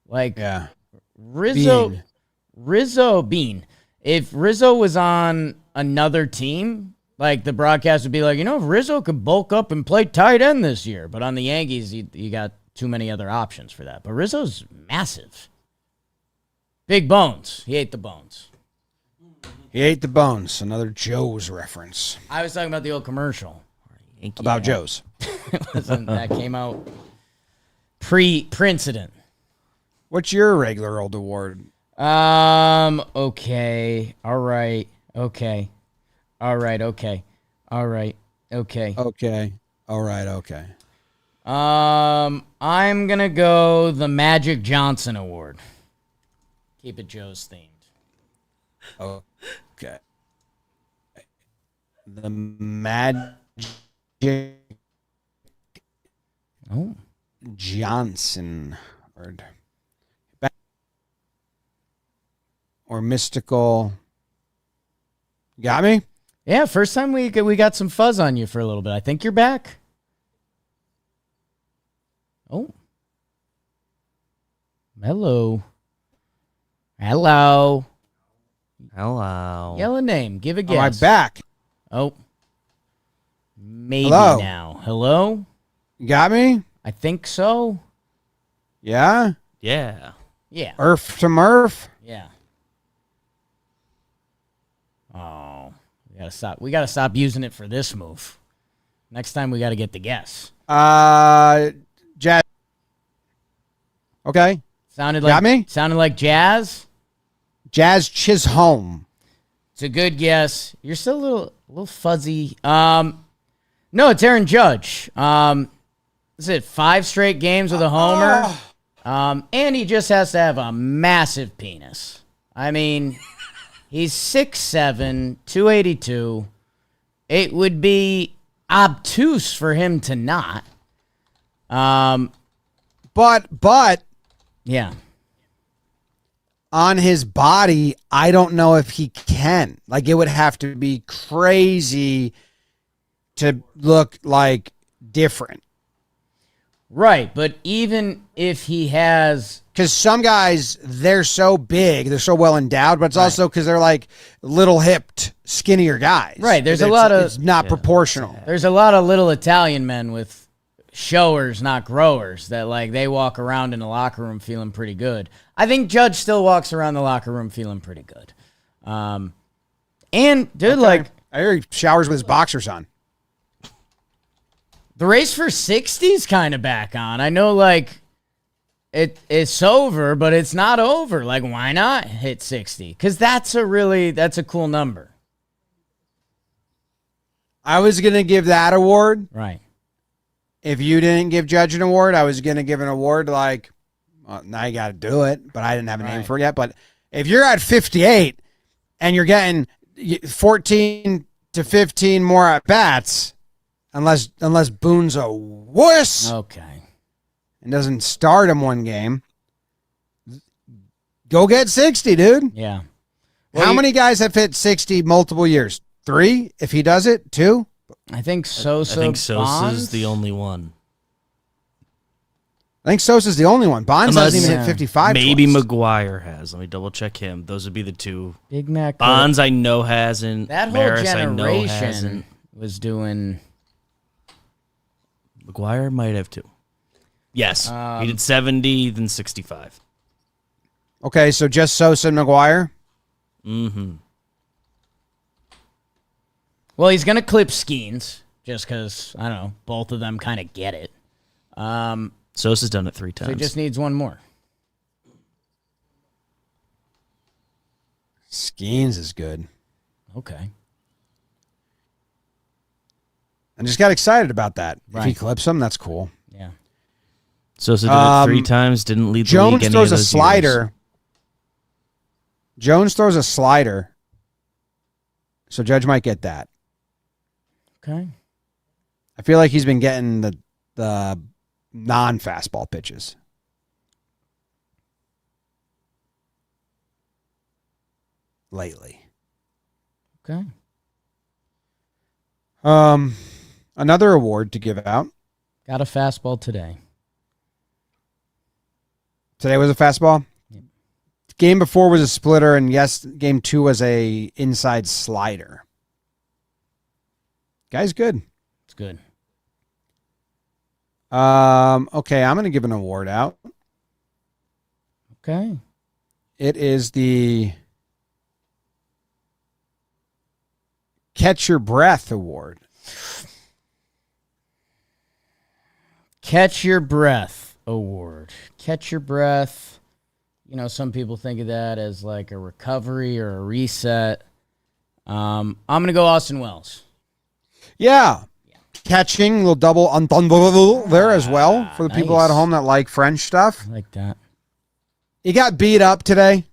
Like yeah. Rizzo Bean. If Rizzo was on another team, like the broadcast would be like, if Rizzo could bulk up and play tight end this year. But on the Yankees, you got too many other options for that. But Rizzo's massive. Big bones. He ate the bones. He ate the bones. Another Joe's reference. I was talking about the old commercial. About Joe's. That came out pre-incident. What's your regular old award? Okay. All right. Okay. All right. Okay. All right. Okay. Okay. All right. Okay. I'm going to go the Magic Johnson Award. Keep it Joe's themed. Okay. The Magic Johnson or mystical. Got me? Yeah, first time we got some fuzz on you for a little bit. I think you're back. Oh. Hello. Hello. Hello. Yell a name. Give a guess. Am I back? Oh. Maybe Hello? now. Hello? You got me? I think so. Yeah? Yeah. Yeah. Earth to Murph? Yeah. Oh. We gotta stop using it for this move. Next time we gotta get the guess. Jazz. Okay. Sounded like Got me? Sounded like Jazz. Jazz Chisholm. It's a good guess. You're still a little fuzzy. No, it's Aaron Judge. Is it 5 straight games with a homer? And he just has to have a massive penis. I mean, he's 6'7", 282. It would be obtuse for him to not. But Yeah. on his body, I don't know if he can. Like, it would have to be crazy to look like different. Right, but even if he has... Because some guys, they're so big, they're so well endowed, but it's also because they're like little hipped, skinnier guys. Right, there's a It's- lot of... It's not proportional. There's a lot of little Italian men with showers, not growers, that like they walk around in the locker room feeling pretty good. I think Judge still walks around the locker room feeling pretty good. And dude, like I hear he showers with his boxers on. the race for 60's kind of back on. I know like it's over, but it's not over. Like, why not hit 60? Because that's a cool number. I was going to give that award. Right. If you didn't give Judge an award, I was going to give an award like, well, now you got to do it, but I didn't have a name for it yet. But if you're at 58 and you're getting 14 to 15 more at bats, unless Boone's a wuss Okay. and doesn't start him one game, go get 60, dude. Yeah. How many guys have hit 60 multiple years? 3? If he does it, 2? I think Sosa. I think Sosa's Bonds? the only one. I think Sosa's the only one. Bonds Unless- hasn't even hit 55. Maybe twice. McGuire has. Let me double check him. Those would be the two. Big Mac. Bonds I know hasn't. That whole Maris I know generation hasn't. was doing. McGuire might have two. Yes, he did 70, then 65. Okay, so just Sosa and McGuire. Mm-hmm. Well, he's gonna clip Skeens just because I don't know. Both of them kind of get it. Sosa's done it 3 So times. he just needs one more. Skeens is good. Okay. I just got excited about that. If he Right. clips him, that's cool. Yeah. Sosa did it 3 times. Didn't lead the league Jones any throws of a those slider. years. Jones throws a slider. So Judge might get that. Okay. I feel like he's been getting the non-fastball pitches. Lately. Okay. Another award to give out. Got a fastball today. Today was a fastball. Yep. Game before was a splitter, and yes, game 2 was a inside slider. Guy's good. It's good. Okay, I'm gonna give an award out. Okay. It is the Catch Your Breath Award. Catch Your Breath Award. Catch Your Breath. You know, some people think of that as like a recovery or a reset. I'm going to go Austin Wells. Yeah. Catching, little double entendre there as well for the people nice. at home that like French stuff. I like that. He got beat up today.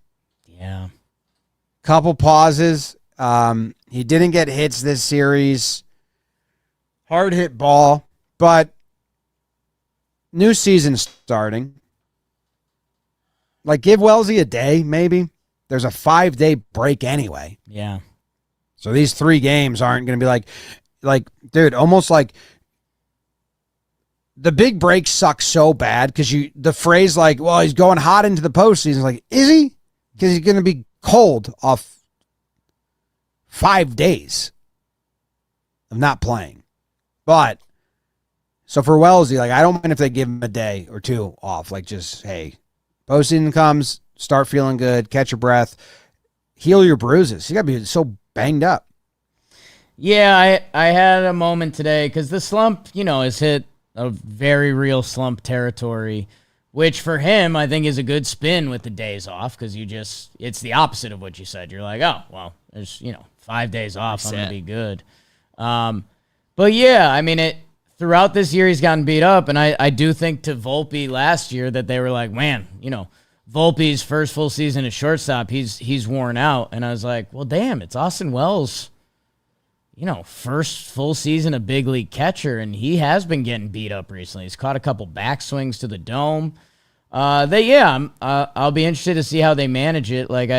Yeah. Couple pauses. He didn't get hits this series. Hard hit ball, but new season starting. Like, give Wellesley a day, maybe. There's a 5-day break anyway. Yeah. So these 3 games aren't going to be like, dude, almost like the big break sucks so bad because the phrase like, well, he's going hot into the postseason. Like, is he? Because he's going to be cold off 5 days of not playing. But so for Wellesley, like, I don't mind if they give him a day or 2 off. Like, just, hey, postseason comes, start feeling good, catch your breath, heal your bruises. You got to be so banged up. Yeah, I had a moment today because the slump, has hit a very real slump territory which for him, I think is a good spin with the days off because it's the opposite of what you said. You're like, oh, well, there's, 5 days off. I'm going to be good. But yeah, I mean, throughout this year, he's gotten beat up. And I do think to Volpe last year that they were like, man, Volpe's first full season at shortstop, he's worn out. And I was like, well, damn, it's Austin Wells' first full season a big league catcher, and he has been getting beat up recently. He's caught a couple backswings to the dome. I'll be interested to see how they manage it. Like,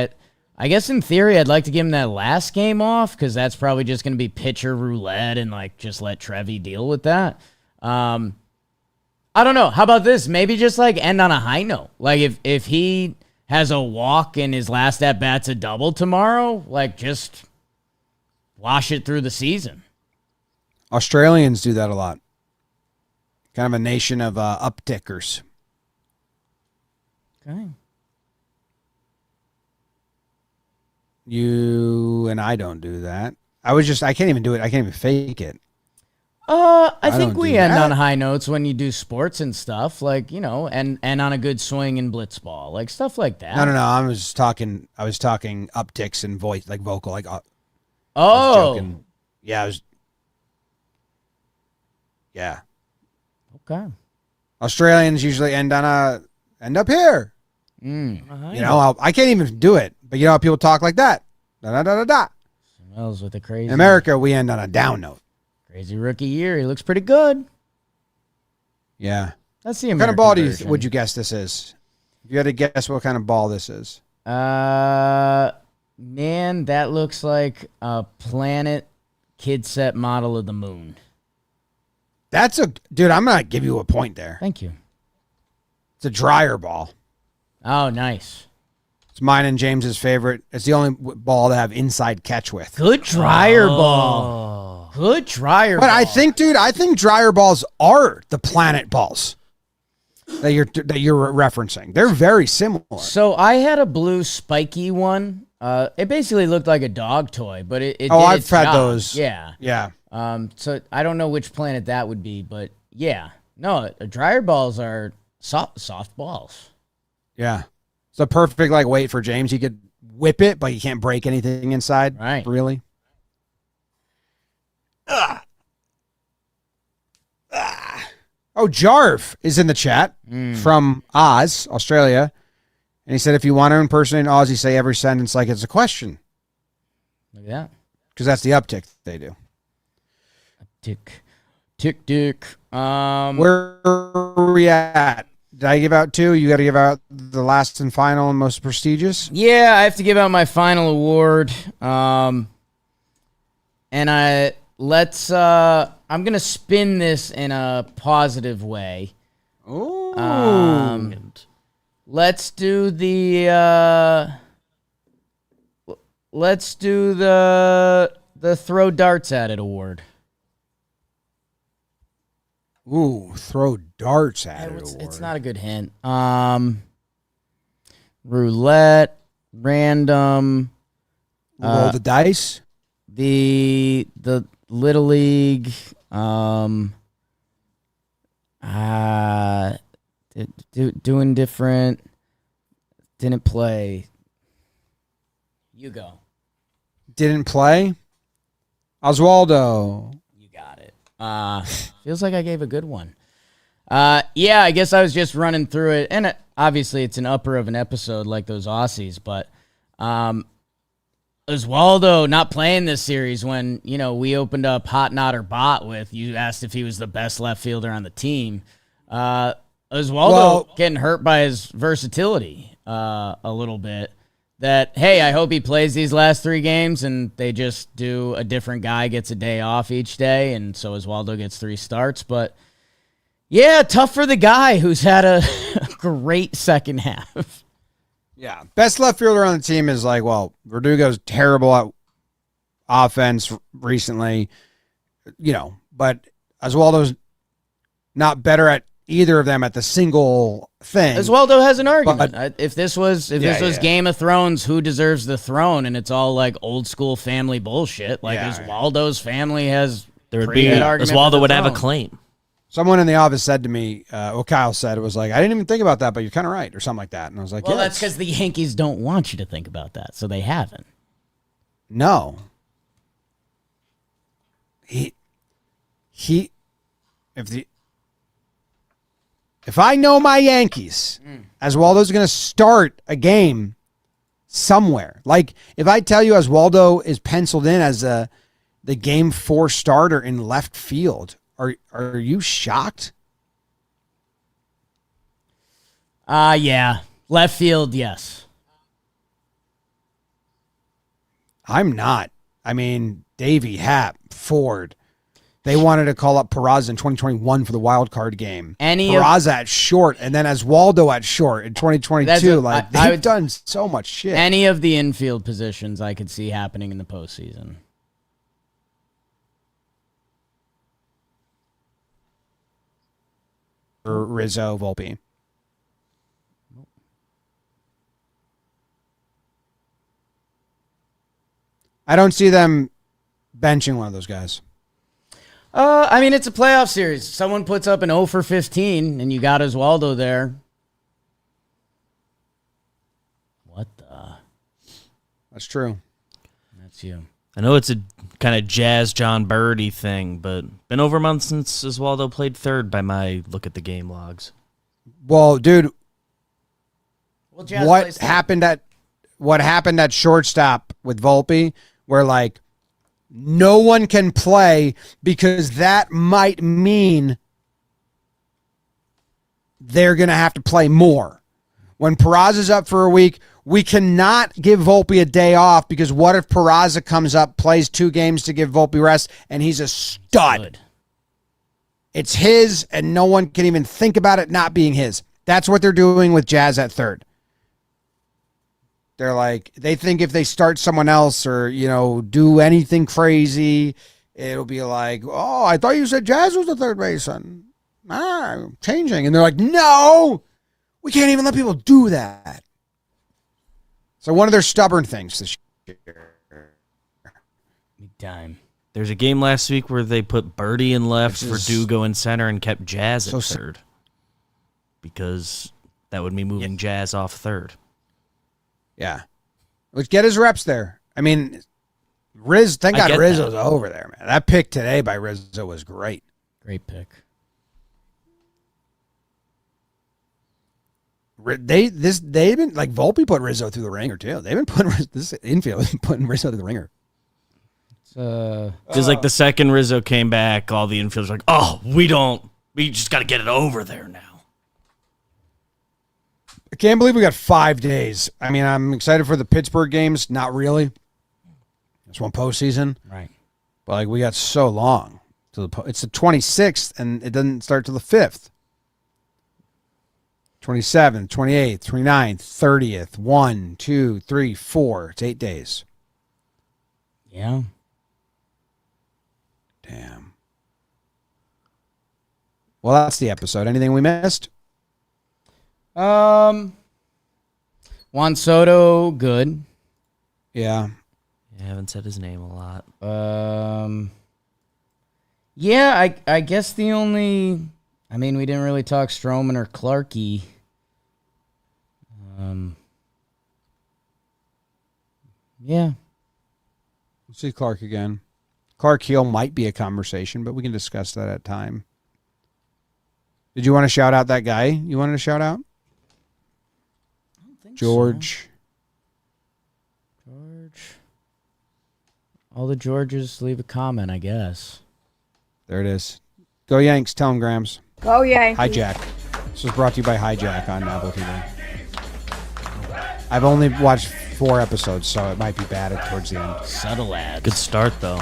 I guess in theory, I'd like to give him that last game off because that's probably just going to be pitcher roulette and like just let Trevi deal with that. I don't know. How about this? Maybe just like end on a high note. Like if he has a walk and his last at bat's a double tomorrow, like just wash it through the season. Australians do that a lot. Kind of a nation of uptickers. Okay. You and I don't do that. I can't even do it. I can't even fake it. I think we end on high notes when you do sports and stuff, like, and on a good swing and blitzball, like stuff like that. No. I was talking upticks and voice, like vocal, like. Oh. I was joking. Yeah. Okay. Australians usually end up here. I can't even do it, but how people talk like that. Da da da da da. Smells with a crazy. In America, we end on a down note. Crazy rookie year. He looks pretty good. Yeah. That's the American American ball version. would you guess this is? If you had to guess what kind of ball this is. Man, that looks like a Planet Kidset model of the moon. Dude, I'm going to give you a point there. Thank you. It's a dryer ball. Oh, nice. It's mine and James's favorite. It's the only ball to have inside catch with. Good dryer ball. Good dryer ball. But I think dryer balls are the Planet balls that you're referencing. They're very similar. So I had a blue spiky one. It basically looked like a dog toy, but it did I've its had job. those. Yeah. Yeah. So I don't know which Planet that would be, but yeah. No, dryer balls are soft balls. Yeah. It's a perfect weight for James. He could whip it, but you can't break anything inside. Right. Really. Oh, Jarv is in the chat from Oz, Australia. And he said, if you want to impersonate Aussie, say every sentence like it's a question. Look at that. Because that's the uptick they do. Tick. Where are we at? Did I give out 2? You got to give out the last and final and most prestigious? Yeah, I have to give out my final award. And I'm going to spin this in a positive way. Oh. Let's do the throw darts at it award. Ooh, throw darts at it award. It's not a good hint. Roulette, random, roll the dice. The Little League, doing different, didn't play. You go. Didn't play? Oswaldo. You got it. Feels like I gave a good one. Yeah, I guess I was just running through it, and obviously it's an upper of an episode like those Aussies, but Oswaldo not playing this series when, we opened up Hot Not or Bot with, you asked if he was the best left fielder on the team. Oswaldo getting hurt by his versatility a little bit. That, hey, I hope he plays these last 3 games and they just do a different guy gets a day off each day, and so Oswaldo gets 3 starts. But, yeah, tough for the guy who's had a great second half. Yeah. Best left fielder on the team is Verdugo's terrible at offense recently, but Oswaldo's not better at either of them at the single thing. Oswaldo has an argument. If this was Game of Thrones, who deserves the throne, and it's all old school family bullshit, Oswaldo's family has there would be Oswaldo would have a claim. Someone in the office said to me, Kyle said, it was like, I didn't even think about that, but you're kind of right, or something like that. And I was like, well, yeah, that's because the Yankees don't want you to think about that, so they haven't. No. If I know my Yankees, Oswaldo's going to start a game somewhere. Like, if I tell you Oswaldo is penciled in as the game 4 starter in left field, are you shocked? Yeah. Left field, yes. I'm not. I mean, Davey, Happ, Ford. They wanted to call up Peraza in 2021 for the wild card game. Peraza at short, and then Oswaldo at short in 2022. They've done so much shit. Any of the infield positions I could see happening in the postseason. For Rizzo, Volpe. I don't see them benching one of those guys. I mean, it's a playoff series. Someone puts up an 0 for 15, and you got Oswaldo there. What the? That's true. That's you. I know it's a kind of Jazz John Birdie thing, but been over a month since Oswaldo played third by my look at the game logs. Well, dude, Well, what happened at shortstop with Volpe, where like no one can play because that might mean they're going to have to play more. When Peraza's up for a week, we cannot give Volpe a day off because what if Peraza comes up, plays 2 games to give Volpe rest, and he's a stud? Good. It's his, and no one can even think about it not being his. That's what they're doing with Jazz at third. They're like, they think if they start someone else or, do anything crazy, it'll be like, oh, I thought you said Jazz was the third baseman. I'm changing. And they're like, no, we can't even let people do that. So one of their stubborn things this year. Big time. There's a game last week where they put Birdie in left, Verdugo in center, and kept Jazz at third. Because that would be moving Jazz off third. Yeah. Let's get his reps there. I mean, thank God Rizzo's over there, man. That pick today by Rizzo was great. Great pick. They've been like Volpe put Rizzo through the ringer too. They've been putting this infield putting Rizzo through the ringer. Because like the second Rizzo came back, all the infielders were like, oh, we just got to get it over there now. I can't believe we got 5 days. I mean, I'm excited for the Pittsburgh games. Not really. It's one postseason. Right. But like we got so long. It's the 26th, and it doesn't start till the 5th. 27th, 28th, 29th, 30th, 1, 2, 3, 4. It's 8 days. Yeah. Damn. Well, that's the episode. Anything we missed? Juan Soto, good. Yeah. I haven't said his name a lot. Yeah, I guess the only... I mean, we didn't really talk Stroman or Clarkey. Yeah. We'll see Clark again. Clark Hill might be a conversation, but we can discuss that at time. Did you want to shout out that guy you wanted to shout out? I don't think George. So. George. All the Georges leave a comment, I guess. There it is. Go Yanks. Tell him, Grams. Go Yankees. Hijack. This was brought to you by Hijack on Apple TV. I've only watched 4 episodes, so it might be bad towards the end. Subtle ads. Good start, though.